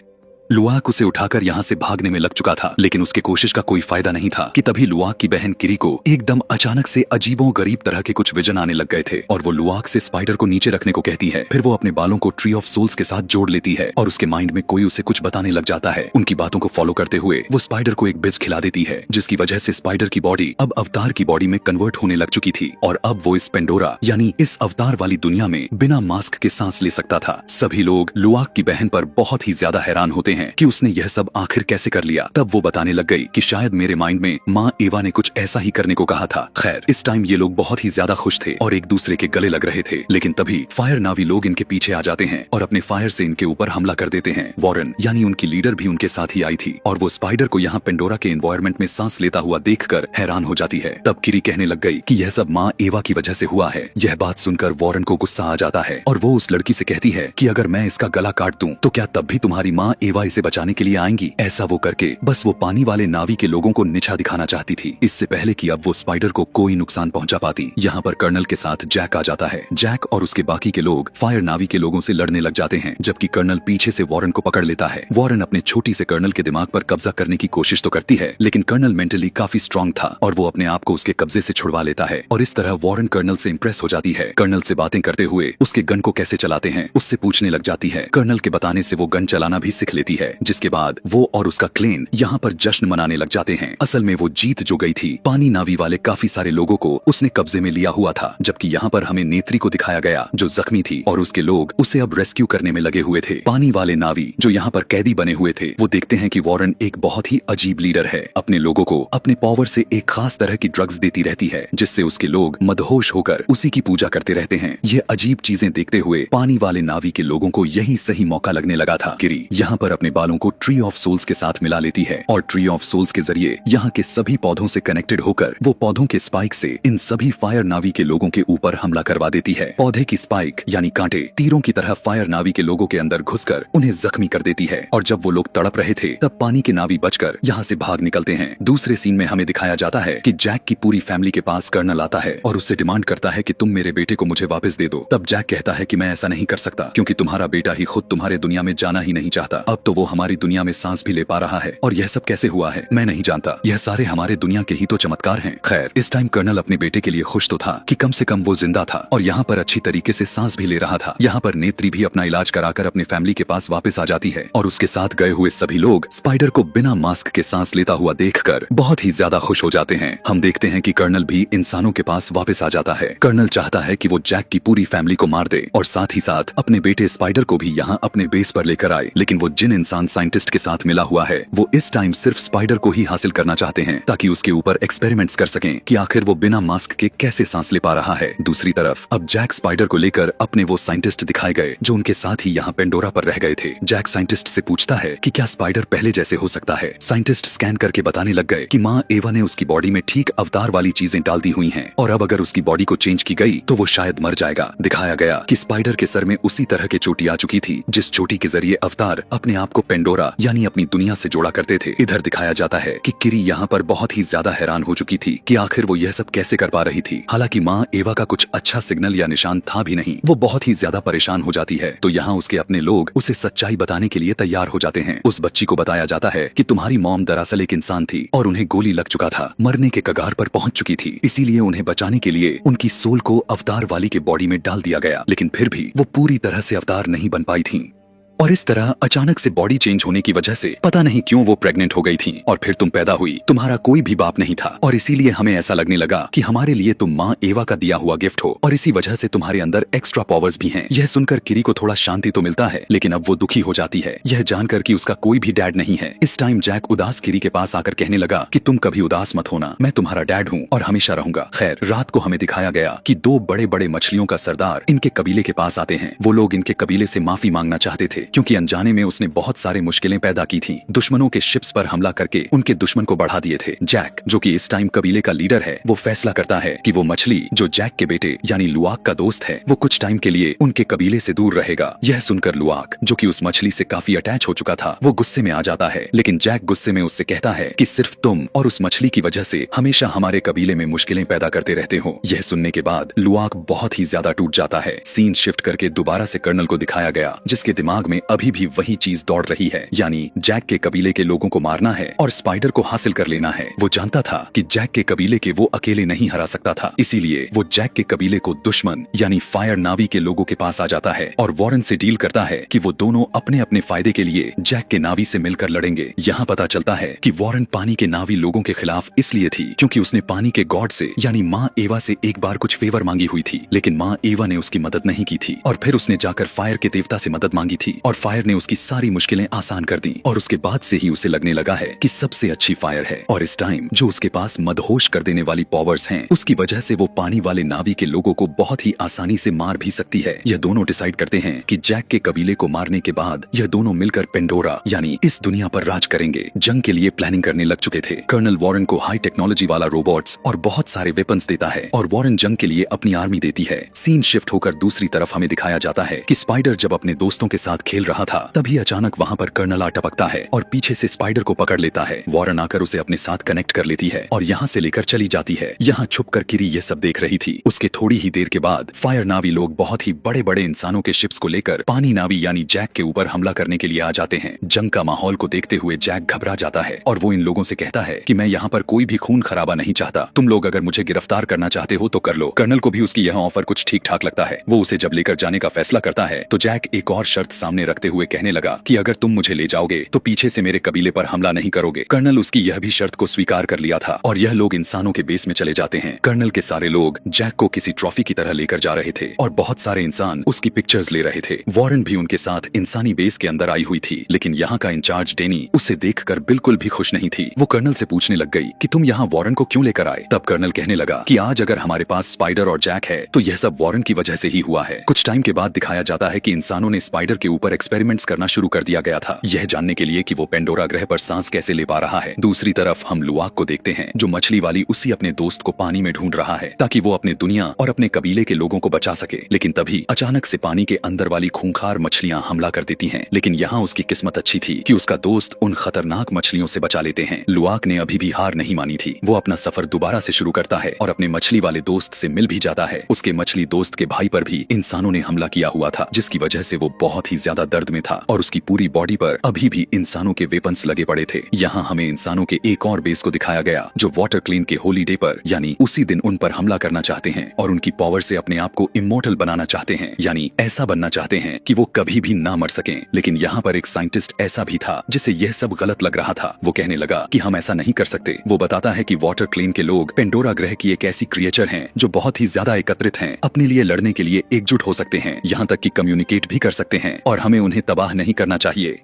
लुआक उसे उठाकर यहाँ से भागने में लग चुका था, लेकिन उसके कोशिश का कोई फायदा नहीं था कि तभी लुआक की बहन किरी को एकदम अचानक से अजीबो गरीब तरह के कुछ विजन आने लग गए थे और वो लुआक से स्पाइडर को नीचे रखने को कहती है। फिर वो अपने बालों को ट्री ऑफ सोल्स के साथ जोड़ लेती है और उसके माइंड में कोई उसे कुछ बताने लग जाता है। उनकी बातों को फॉलो करते हुए वो स्पाइडर को एक बिज खिला देती है, जिसकी वजह से स्पाइडर की बॉडी अब अवतार की बॉडी में कन्वर्ट होने लग चुकी थी और अब वो इस पेंडोरा यानी इस अवतार वाली दुनिया में बिना मास्क के सांस ले सकता था। सभी लोग लुआक की बहन पर बहुत ही ज्यादा हैरान होते हैं हैं कि उसने यह सब आखिर कैसे कर लिया। तब वो बताने लग गई कि शायद मेरे माइंड में माँ एवा ने कुछ ऐसा ही करने को कहा था। खैर, इस टाइम ये लोग बहुत ही ज्यादा खुश थे और एक दूसरे के गले लग रहे थे, लेकिन तभी फायर नावी लोग इनके पीछे आ जाते हैं और अपने फायर से इनके ऊपर हमला कर देते हैं। वॉरेन यानी उनकी लीडर भी उनके साथ ही आई थी और वो स्पाइडर को यहाँ पेंडोरा के एनवायरनमेंट में सांस लेता हुआ देखकर हैरान हो जाती है। तब किरी कहने लग गई कि यह सब माँ एवा की वजह से हुआ है। यह बात सुनकर वॉरेन को गुस्सा आ जाता है और वो उस लड़की से कहती है कि अगर मैं इसका गला काट दूं तो क्या तब भी तुम्हारी माँ एवा इसे बचाने के लिए आएंगी। ऐसा वो करके बस वो पानी वाले नावी के लोगों को निछा दिखाना चाहती थी, इससे पहले कि अब वो स्पाइडर को कोई नुकसान पहुंचा पाती। यहाँ पर कर्नल के साथ जैक आ जाता है। जैक और उसके बाकी के लोग फायर नावी के लोगों से लड़ने लग जाते हैं, जबकि कर्नल पीछे से वॉरेन को पकड़ लेता है। वॉरेन अपने छोटी से कर्नल के दिमाग पर कब्जा करने की कोशिश तो करती है, लेकिन कर्नल मेंटली काफी स्ट्रांग था और वो अपने आप को उसके कब्जे से छुड़वा लेता है और इस तरह वॉरेन कर्नल से इम्प्रेस हो जाती है। कर्नल से बातें करते हुए उसके गन को कैसे चलाते हैं उससे पूछने लग जाती है। कर्नल के बताने से वो गन चलाना भी सीख लेती है, जिसके बाद वो और उसका क्लेन यहाँ पर जश्न मनाने लग जाते हैं। असल में वो जीत जो गई थी, पानी नावी वाले काफी सारे लोगों को उसने कब्जे में लिया हुआ था, जबकि यहाँ पर हमें नेत्री को दिखाया गया जो जख्मी थी और उसके लोग उसे अब रेस्क्यू करने में लगे हुए थे। पानी वाले नावी जो यहाँ पर कैदी बने हुए थे वो देखते हैं कि वॉरेन एक बहुत ही अजीब लीडर है। अपने लोगों को अपने पावर से एक खास तरह की ड्रग्स देती रहती है, जिससे उसके लोग मदहोश होकर उसी की पूजा करते रहते हैं। ये अजीब चीजें देखते हुए पानी वाले नावी के लोगों को यही सही मौका लगने लगा था। किरी यहाँ पर अपने बालों को ट्री ऑफ सोल्स के साथ मिला लेती है और ट्री ऑफ सोल्स के जरिए यहाँ के सभी पौधों से कनेक्टेड होकर वो पौधों के स्पाइक से इन सभी फायर नावी के लोगों के ऊपर हमला करवा देती है। पौधे की स्पाइक यानी कांटे तीरों की तरह फायर नावी के लोगों के अंदर घुसकर उन्हें जख्मी कर देती है और जब वो लोग तड़प रहे थे तब पानी के नावी बचकर यहाँ से भाग निकलते हैं। दूसरे सीन में हमें दिखाया जाता है कि जैक की पूरी फैमिली के पास कर्नल आता है और उससे डिमांड करता है कि तुम मेरे बेटे को मुझे वापस दे दो। तब जैक कहता है कि मैं ऐसा नहीं कर सकता, क्योंकि तुम्हारा बेटा ही खुद तुम्हारे दुनिया में जाना ही नहीं चाहता। अब तो वो हमारी दुनिया में सांस भी ले पा रहा है और यह सब कैसे हुआ है मैं नहीं जानता। यह सारे हमारे दुनिया के ही तो चमत्कार हैं। खैर, इस टाइम कर्नल अपने बेटे के लिए खुश तो था कि कम से कम वो जिंदा था और यहाँ पर अच्छी तरीके से सांस भी ले रहा था। यहाँ पर नेत्री भी अपना इलाज कराकर अपने फैमिली के पास वापस आ जाती है और उसके साथ गए हुए सभी लोग स्पाइडर को बिना मास्क के सांस लेता हुआ देखकर बहुत ही ज्यादा खुश हो जाते हैं। हम देखते हैं कि कर्नल भी इंसानों के पास वापस आ जाता है। कर्नल चाहता है कि वो जैक की पूरी फैमिली को मार दे और साथ ही साथ अपने बेटे स्पाइडर को भी यहाँ अपने बेस पर लेकर आए, लेकिन वो जिन इंसान साइंटिस्ट के साथ मिला हुआ है वो इस टाइम सिर्फ स्पाइडर को ही हासिल करना चाहते हैं ताकि उसके ऊपर एक्सपेरिमेंट्स कर सकें कि आखिर वो बिना मास्क के कैसे सांस ले पा रहा है। दूसरी तरफ अब जैक स्पाइडर को लेकर अपने वो साइंटिस्ट दिखाए गए जो उनके साथ ही यहाँ पेंडोरा पर रह गए थे। जैक साइंटिस्ट से पूछता है कि क्या स्पाइडर पहले जैसे हो सकता है। साइंटिस्ट स्कैन करके बताने लग गए कि माँ एवा ने उसकी बॉडी में ठीक अवतार वाली चीजें डाल दी हुई हैं और अब अगर उसकी बॉडी को चेंज की गई तो वो शायद मर जाएगा। दिखाया गया कि स्पाइडर के सर में उसी तरह की चोटी आ चुकी थी जिस चोटी के जरिए अवतार अपने आप को पेंडोरा यानी अपनी दुनिया से जोड़ा करते थे। इधर दिखाया जाता है कि किरी यहाँ पर बहुत ही ज्यादा हैरान हो चुकी थी कि आखिर वो यह सब कैसे कर पा रही थी। हालांकि माँ एवा का कुछ अच्छा सिग्नल या निशान था भी नहीं। वो बहुत ही ज्यादा परेशान हो जाती है तो यहाँ उसके अपने लोग उसे सच्चाई बताने के लिए तैयार हो जाते हैं। उस बच्ची को बताया जाता है कि तुम्हारी मॉम दरअसल एक इंसान थी और उन्हें गोली लग चुका था, मरने के कगार पर पहुंच चुकी थी, इसीलिए उन्हें बचाने के लिए उनकी सोल को अवतार वाली के बॉडी में डाल दिया गया, लेकिन फिर भी वो पूरी तरह से अवतार नहीं बन पाई थी और इस तरह अचानक से बॉडी चेंज होने की वजह से पता नहीं क्यों वो प्रेग्नेंट हो गई थी और फिर तुम पैदा हुई। तुम्हारा कोई भी बाप नहीं था और इसीलिए हमें ऐसा लगने लगा कि हमारे लिए तुम माँ एवा का दिया हुआ गिफ्ट हो और इसी वजह से तुम्हारे अंदर एक्स्ट्रा पावर्स भी हैं। यह सुनकर किरी को थोड़ा शांति तो मिलता है, लेकिन अब वो दुखी हो जाती है यह जानकर कि उसका कोई भी डैड नहीं है। इस टाइम जैक उदास किरी के पास आकर कहने लगा कि तुम कभी उदास मत होना, मैं तुम्हारा डैड हूँ और हमेशा रहूंगा। खैर, रात को हमें दिखाया गया कि दो बड़े बड़े मछलियों का सरदार इनके कबीले के पास आते हैं। वो लोग इनके कबीले से माफी मांगना चाहते थे क्योंकि अनजाने में उसने बहुत सारे मुश्किलें पैदा की थी। दुश्मनों के शिप्स पर हमला करके उनके दुश्मन को बढ़ा दिए थे। जैक जो कि इस टाइम कबीले का लीडर है, वो फैसला करता है कि वो मछली जो जैक के बेटे यानी लुआक का दोस्त है वो कुछ टाइम के लिए उनके कबीले से दूर रहेगा। यह सुनकर लुआक जो कि उस मछली से काफी अटैच हो चुका था वो गुस्से में आ जाता है, लेकिन जैक गुस्से में उससे कहता है कि सिर्फ तुम और उस मछली की वजह से हमेशा हमारे कबीले में मुश्किलें पैदा करते रहते हो। यह सुनने के बाद लुआक बहुत ही ज्यादा टूट जाता है। सीन शिफ्ट करके दोबारा से कर्नल को दिखाया गया जिसके दिमाग में अभी भी वही चीज दौड़ रही है, यानी जैक के कबीले के लोगों को मारना है और स्पाइडर को हासिल कर लेना है। वो जानता था कि जैक के कबीले के वो अकेले नहीं हरा सकता था, इसीलिए वो जैक के कबीले को दुश्मन यानी फायर नावी के लोगों के पास आ जाता है और वॉरेन से डील करता है कि वो दोनों अपने अपने फायदे के लिए जैक के नावी से मिलकर लड़ेंगे। यहाँ पता चलता है कि वॉरेन पानी के नावी लोगों के खिलाफ इसलिए थी क्योंकि उसने पानी के गॉड से यानी माँ एवा से एक बार कुछ फेवर मांगी हुई थी, लेकिन माँ एवा ने उसकी मदद नहीं की थी और फिर उसने जाकर फायर के देवता से मदद मांगी थी और फायर ने उसकी सारी मुश्किलें आसान कर दी और उसके बाद से ही उसे लगने लगा है कि सबसे अच्छी फायर है। और इस टाइम जो उसके पास मदहोश कर देने वाली पावर्स हैं, उसकी वजह से वो पानी वाले नावी के लोगों को बहुत ही आसानी से मार भी सकती है। यह दोनों डिसाइड करते हैं कि जैक के कबीले को मारने के बाद यह दोनों मिलकर पेंडोरा यानी इस दुनिया पर राज करेंगे। जंग के लिए प्लानिंग करने लग चुके थे। कर्नल वॉरेन को हाई टेक्नोलॉजी वाला रोबोट्स और बहुत सारे वेपन्स देता है और वॉरेन जंग के लिए अपनी आर्मी देती है। सीन शिफ्ट होकर दूसरी तरफ हमें दिखाया जाता है कि स्पाइडर जब अपने दोस्तों के साथ खेल रहा था, तभी अचानक वहाँ पर कर्नल आ टपकता है और पीछे से स्पाइडर को पकड़ लेता है। वॉरेन आकर उसे अपने साथ कनेक्ट कर लेती है और यहाँ से लेकर चली जाती है। यहाँ छुपकर किरी ये सब देख रही थी। उसके थोड़ी ही देर के बाद फायर नावी लोग बहुत ही बड़े बड़े इंसानों के शिप्स को लेकर पानी नावी यानी जैक के ऊपर हमला करने के लिए आ जाते हैं। जंग का माहौल को देखते हुए जैक घबरा जाता है और वो इन लोगों से कहता है कि मैं यहाँ पर कोई भी खून खराबा नहीं चाहता। तुम लोग अगर मुझे गिरफ्तार करना चाहते हो तो कर लो। कर्नल को भी उसकी यह ऑफर कुछ ठीक ठाक लगता है। वो उसे जब लेकर जाने का फैसला करता है तो जैक एक और शर्त सामने रखते हुए कहने लगा कि अगर तुम मुझे ले जाओगे तो पीछे से मेरे कबीले पर हमला नहीं करोगे। कर्नल उसकी यह भी शर्त को स्वीकार कर लिया था और यह लोग इंसानों के बेस में चले जाते हैं। कर्नल के सारे लोग जैक को किसी ट्रॉफी की तरह लेकर जा रहे थे और बहुत सारे इंसान उसकी पिक्चर्स ले रहे थे। वॉरेन भी उनके साथ इंसानी बेस के अंदर आई हुई थी, लेकिन यहाँ का इंचार्ज डेनी उसे देखकर बिल्कुल भी खुश नहीं थी। वो कर्नल से पूछने लग गई कि तुम यहाँ वॉरेन को क्यों लेकर आए। तब कर्नल कहने लगा कि आज अगर हमारे पास स्पाइडर और जैक है तो यह सब वॉरेन की वजह से ही हुआ है। कुछ टाइम के बाद दिखाया जाता है कि इंसानों ने स्पाइडर के ऊपर एक्सपेरिमेंट्स करना शुरू कर दिया गया था, यह जानने के लिए कि वो पेंडोरा ग्रह पर सांस कैसे ले पा रहा है। दूसरी तरफ हम लुआक को देखते हैं जो मछली वाली उसी अपने दोस्त को पानी में ढूंढ रहा है ताकि वो अपने दुनिया और अपने कबीले के लोगों को बचा सके। लेकिन तभी अचानक से पानी के अंदर वाली खूंखार मछलियां हमला कर देती हैं। लेकिन यहाँ उसकी किस्मत अच्छी थी कि उसका दोस्त उन खतरनाक मछलियों से बचा लेते हैं। लुआक ने अभी भी हार नहीं मानी थी। वो अपना सफर दोबारा से शुरू करता है और अपने मछली वाले दोस्त से मिल भी जाता है। उसके मछली दोस्त के भाई पर भी इंसानों ने हमला किया हुआ था, जिसकी वजह से वो बहुत ही ज्यादा दर्द में था और उसकी पूरी बॉडी पर अभी भी इंसानों के वेपन्स लगे पड़े थे। यहाँ हमें इंसानों के एक और बेस को दिखाया गया जो वाटर क्लीन के होली डे पर यानी उसी दिन उन पर हमला करना चाहते हैं और उनकी पावर से अपने आप को इमोर्टल बनाना चाहते हैं, यानी ऐसा बनना चाहते हैं कि वो कभी भी ना मर सकें। लेकिन यहाँ पर एक साइंटिस्ट ऐसा भी था जिसे यह सब गलत लग रहा था। वो कहने लगा कि हम ऐसा नहीं कर सकते। वो बताता है कि वाटर क्लीन के लोग पेंडोरा ग्रह की एक ऐसी क्रिएचर हैं जो बहुत ही ज्यादा एकत्रित हैं, अपने लिए लड़ने के लिए एकजुट हो सकते हैं, यहाँ तक कि कम्युनिकेट भी कर सकते हैं और हमें उन्हें तबाह नहीं करना चाहिए।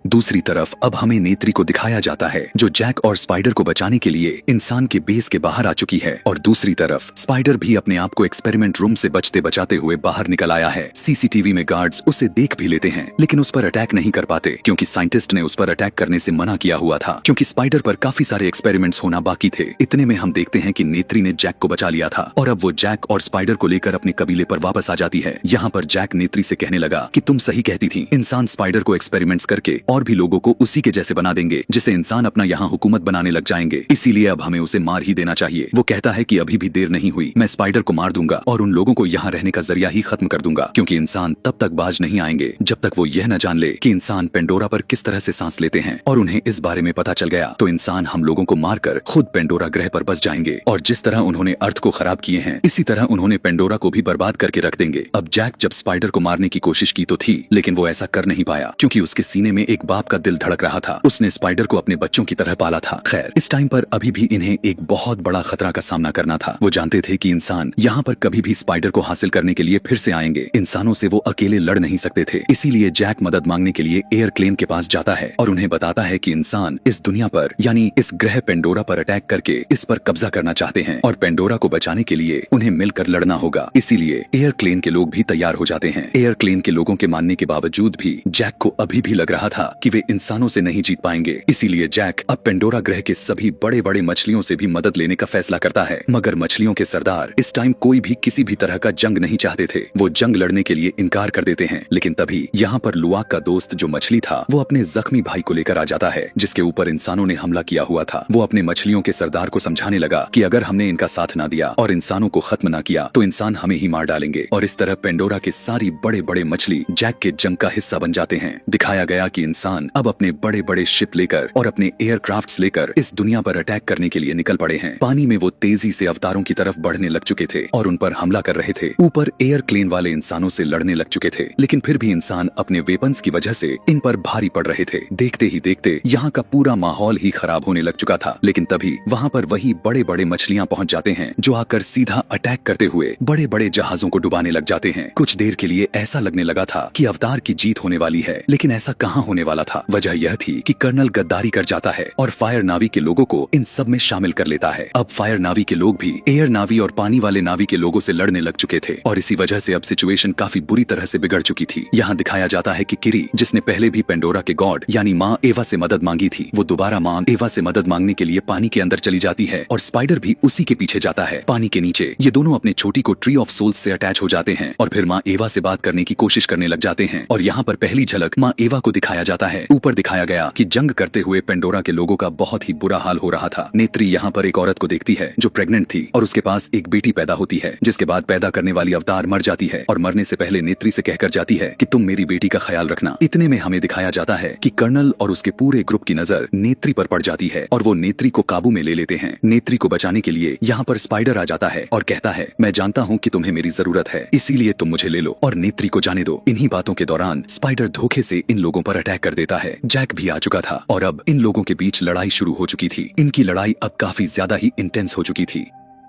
दूसरी तरफ अब हमें नेत्री को दिखाया जाता है जो जैक और स्पाइडर को बचाने के लिए इंसान के बेस के बाहर आ चुकी है और दूसरी तरफ स्पाइडर भी अपने आप को एक्सपेरिमेंट रूम से बचते बचाते हुए बाहर निकल आया है। सीसीटीवी में गार्ड्स उसे देख भी लेते हैं लेकिन उस पर अटैक नहीं कर पाते क्योंकि साइंटिस्ट ने उस पर अटैक करने से मना किया हुआ था क्योंकि स्पाइडर पर काफी सारे एक्सपेरिमेंट्स होना बाकी थे। इतने में हम देखते हैं कि नेत्री ने जैक को बचा लिया था और अब वो जैक और स्पाइडर को लेकर अपने कबीले पर वापस आ जाती है। यहाँ पर जैक नेत्री से कहने लगा कि तुम सही कहती थी, इंसान स्पाइडर को एक्सपेरिमेंट्स करके और भी लोगों को उसी के जैसे बना देंगे जिससे इंसान अपना यहाँ हुकूमत बनाने लग जाएंगे, इसीलिए अब हमें उसे मार ही देना चाहिए। वो कहता है कि अभी भी देर नहीं हुई, मैं स्पाइडर को मार दूंगा और उन लोगों को यहाँ रहने का जरिया ही खत्म कर दूंगा क्योंकि इंसान तब तक बाज नहीं आएंगे जब तक वो यह न जान ले कि इंसान पेंडोरा पर किस तरह से सांस लेते हैं और उन्हें इस बारे में पता चल गया तो इंसान हम लोगों को मारकर खुद पेंडोरा ग्रह पर बस जाएंगे और जिस तरह उन्होंने अर्थ को खराब किए हैं इसी तरह उन्होंने पेंडोरा को भी बर्बाद करके रख देंगे। अब जैक जब स्पाइडर को मारने की कोशिश की तो थी लेकिन वो ऐसा कर नहीं पाया क्योंकि उसके सीने में एक बाप का दिल धड़क रहा था। उसने स्पाइडर को अपने बच्चों की तरह पाला था। खैर इस टाइम पर अभी भी इन्हें एक बहुत बड़ा खतरा का सामना करना था। वो जानते थे कि इंसान यहाँ पर कभी भी स्पाइडर को हासिल करने के लिए फिर से आएंगे। इंसानों से वो अकेले लड़ नहीं सकते थे, इसीलिए जैक मदद मांगने के लिए एयर क्लेन के पास जाता है और उन्हें बताता है कि इंसान इस दुनिया पर यानी इस ग्रह पेंडोरा पर अटैक करके इस पर कब्जा करना चाहते हैं और पेंडोरा को बचाने के लिए उन्हें मिलकर लड़ना होगा। इसीलिए एयर क्लेन के लोग भी तैयार हो जाते हैं। एयर क्लेन के लोगों के मानने के बावजूद भी जैक को अभी भी लग रहा था कि वे इंसानों से नहीं जीत पाएंगे। इसीलिए जैक अब पेंडोरा ग्रह के सभी बड़े बड़े मछलियों से भी मदद लेने का फैसला करता है। मगर मछलियों के सरदार इस टाइम कोई भी किसी भी तरह का जंग नहीं चाहते थे। वो जंग लड़ने के लिए इनकार कर देते हैं। लेकिन तभी यहाँ पर लुआक का दोस्त जो मछली था वो अपने जख्मी भाई को लेकर आ जाता है जिसके ऊपर इंसानों ने हमला किया हुआ था। वो अपने मछलियों के सरदार को समझाने लगा कि अगर हमने इनका साथ ना दिया और इंसानों को खत्म ना किया तो इंसान हमें ही मार डालेंगे और इस तरह पेंडोरा के सारी बड़े बड़े मछली जैक के जंग का हिस्सा बन जाते हैं। दिखाया गया कि इंसान इंसान अब अपने बड़े बड़े शिप लेकर और अपने एयरक्राफ्ट्स लेकर इस दुनिया पर अटैक करने के लिए निकल पड़े हैं। पानी में वो तेजी से अवतारों की तरफ बढ़ने लग चुके थे और उन पर हमला कर रहे थे। ऊपर एयरप्लेन वाले इंसानों से लड़ने लग चुके थे, लेकिन फिर भी इंसान अपने वेपन्स की वजह से इन पर भारी पड़ रहे थे। देखते ही देखते यहाँ का पूरा माहौल ही खराब होने लग चुका था। लेकिन तभी वहाँ पर वही बड़े बड़े मछलियाँ पहुँच जाते हैं जो आकर सीधा अटैक करते हुए बड़े बड़े जहाजों को डुबाने लग जाते हैं। कुछ देर के लिए ऐसा लगने लगा था कि अवतार की जीत होने वाली है, लेकिन ऐसा कहाँ होने वाला था। वजह यह थी कि कर्नल गद्दारी कर जाता है और फायर नावी के लोगों को इन सब में शामिल कर लेता है। अब फायर नावी के लोग भी एयर नावी और पानी वाले नावी के लोगों से लड़ने लग चुके थे और इसी वजह से अब सिचुएशन काफी बुरी तरह से बिगड़ चुकी थी। यहाँ दिखाया जाता है कि किरी, जिसने पहले भी पेंडोरा के गॉड यानी माँ एवा से मदद मांगी थी, वो दोबारा माँ एवा से मदद मांगने के लिए पानी के अंदर चली जाती है और स्पाइडर भी उसी के पीछे जाता है। पानी के नीचे ये दोनों अपने छोटी को ट्री ऑफ सोल्स से अटैच हो जाते हैं और फिर माँ एवा से बात करने की कोशिश करने लग जाते हैं। और यहाँ पर पहली झलक माँ एवा को दिखाया जाता है। ऊपर दिखाया गया कि जंग करते हुए पेंडोरा के लोगों का बहुत ही बुरा हाल हो रहा था। नेत्री यहाँ पर एक औरत को देखती है जो प्रेग्नेंट थी और उसके पास एक बेटी पैदा होती है, जिसके बाद पैदा करने वाली अवतार मर जाती है और मरने से पहले नेत्री से कहकर जाती है कि तुम मेरी बेटी का ख्याल रखना। इतने में हमें दिखाया जाता है कि कर्नल और उसके पूरे ग्रुप की नजर नेत्री पर पड़ जाती है और वो नेत्री को काबू में ले लेते हैं। नेत्री को बचाने के लिए यहाँ पर स्पाइडर आ जाता है और कहता है, मैं जानता हूँ कि तुम्हें मेरी जरूरत है, इसीलिए तुम मुझे ले लो और नेत्री को जाने दो। इन्हीं बातों के दौरान स्पाइडर धोखे से इन लोगों पर अटैक कर देता है। जैक भी आ चुका था और अब इन लोगों के बीच लड़ाई शुरू हो चुकी थी। इनकी लड़ाई अब काफी ज्यादा ही इंटेंस हो चुकी थी।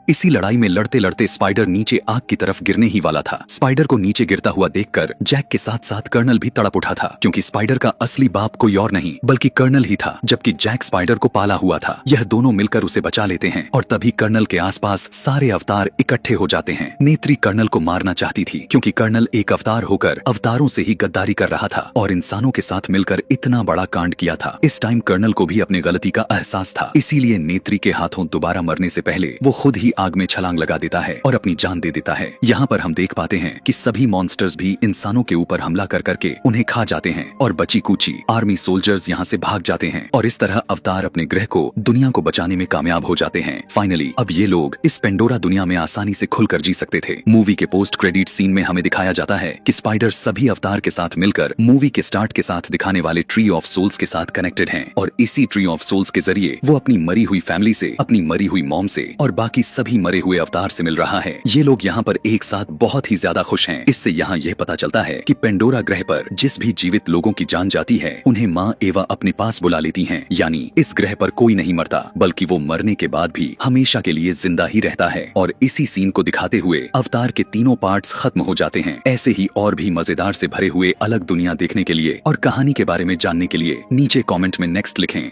इसी लड़ाई में लड़ते लड़ते स्पाइडर नीचे आग की तरफ गिरने ही वाला था। स्पाइडर को नीचे गिरता हुआ देखकर जैक के साथ साथ कर्नल भी तड़प उठा था, क्योंकि स्पाइडर का असली बाप कोई और नहीं बल्कि कर्नल ही था, जबकि जैक स्पाइडर को पाला हुआ था। यह दोनों मिलकर उसे बचा लेते हैं और तभी कर्नल के आसपास सारे अवतार इकट्ठे हो जाते हैं। नेत्री कर्नल को मारना चाहती थी, क्योंकि कर्नल एक अवतार होकर अवतारों से ही गद्दारी कर रहा था और इंसानों के साथ मिलकर इतना बड़ा कांड किया था। इस टाइम कर्नल को भी अपनी गलती का एहसास था, इसीलिए नेत्री के हाथों दोबारा मरने से पहले वो खुद ही आग में छलांग लगा देता है और अपनी जान दे देता है। यहाँ पर हम देख पाते हैं कि सभी मॉन्स्टर्स भी इंसानों के ऊपर हमला कर करके उन्हें खा जाते हैं और बची कुची आर्मी सोल्जर्स यहाँ से भाग जाते हैं और इस तरह अवतार अपने ग्रह को, दुनिया को बचाने में कामयाब हो जाते हैं। फाइनली अब ये लोग इस पेंडोरा दुनिया में आसानी से खुलकर जी सकते थे। मूवी के पोस्ट क्रेडिट सीन में हमें दिखाया जाता है कि स्पाइडर सभी अवतार के साथ मिलकर मूवी के स्टार्ट के साथ दिखाने वाले ट्री ऑफ सोल्स के साथ कनेक्टेड हैं और इसी ट्री ऑफ सोल्स के जरिए वो अपनी मरी हुई फैमिली से, अपनी मरी हुई मॉम से और बाकी सभी मरे हुए अवतार से मिल रहा है। ये लोग यहाँ पर एक साथ बहुत ही ज्यादा खुश हैं। इससे यहाँ यह पता चलता है कि पेंडोरा ग्रह पर जिस भी जीवित लोगों की जान जाती है उन्हें माँ एवा अपने पास बुला लेती हैं। यानी इस ग्रह पर कोई नहीं मरता, बल्कि वो मरने के बाद भी हमेशा के लिए जिंदा ही रहता है। और इसी सीन को दिखाते हुए अवतार के तीनों पार्ट्स खत्म हो जाते हैं। ऐसे ही और भी मजेदार से भरे हुए अलग दुनिया देखने के लिए और कहानी के बारे में जानने के लिए नीचे कॉमेंट में नेक्स्ट लिखें।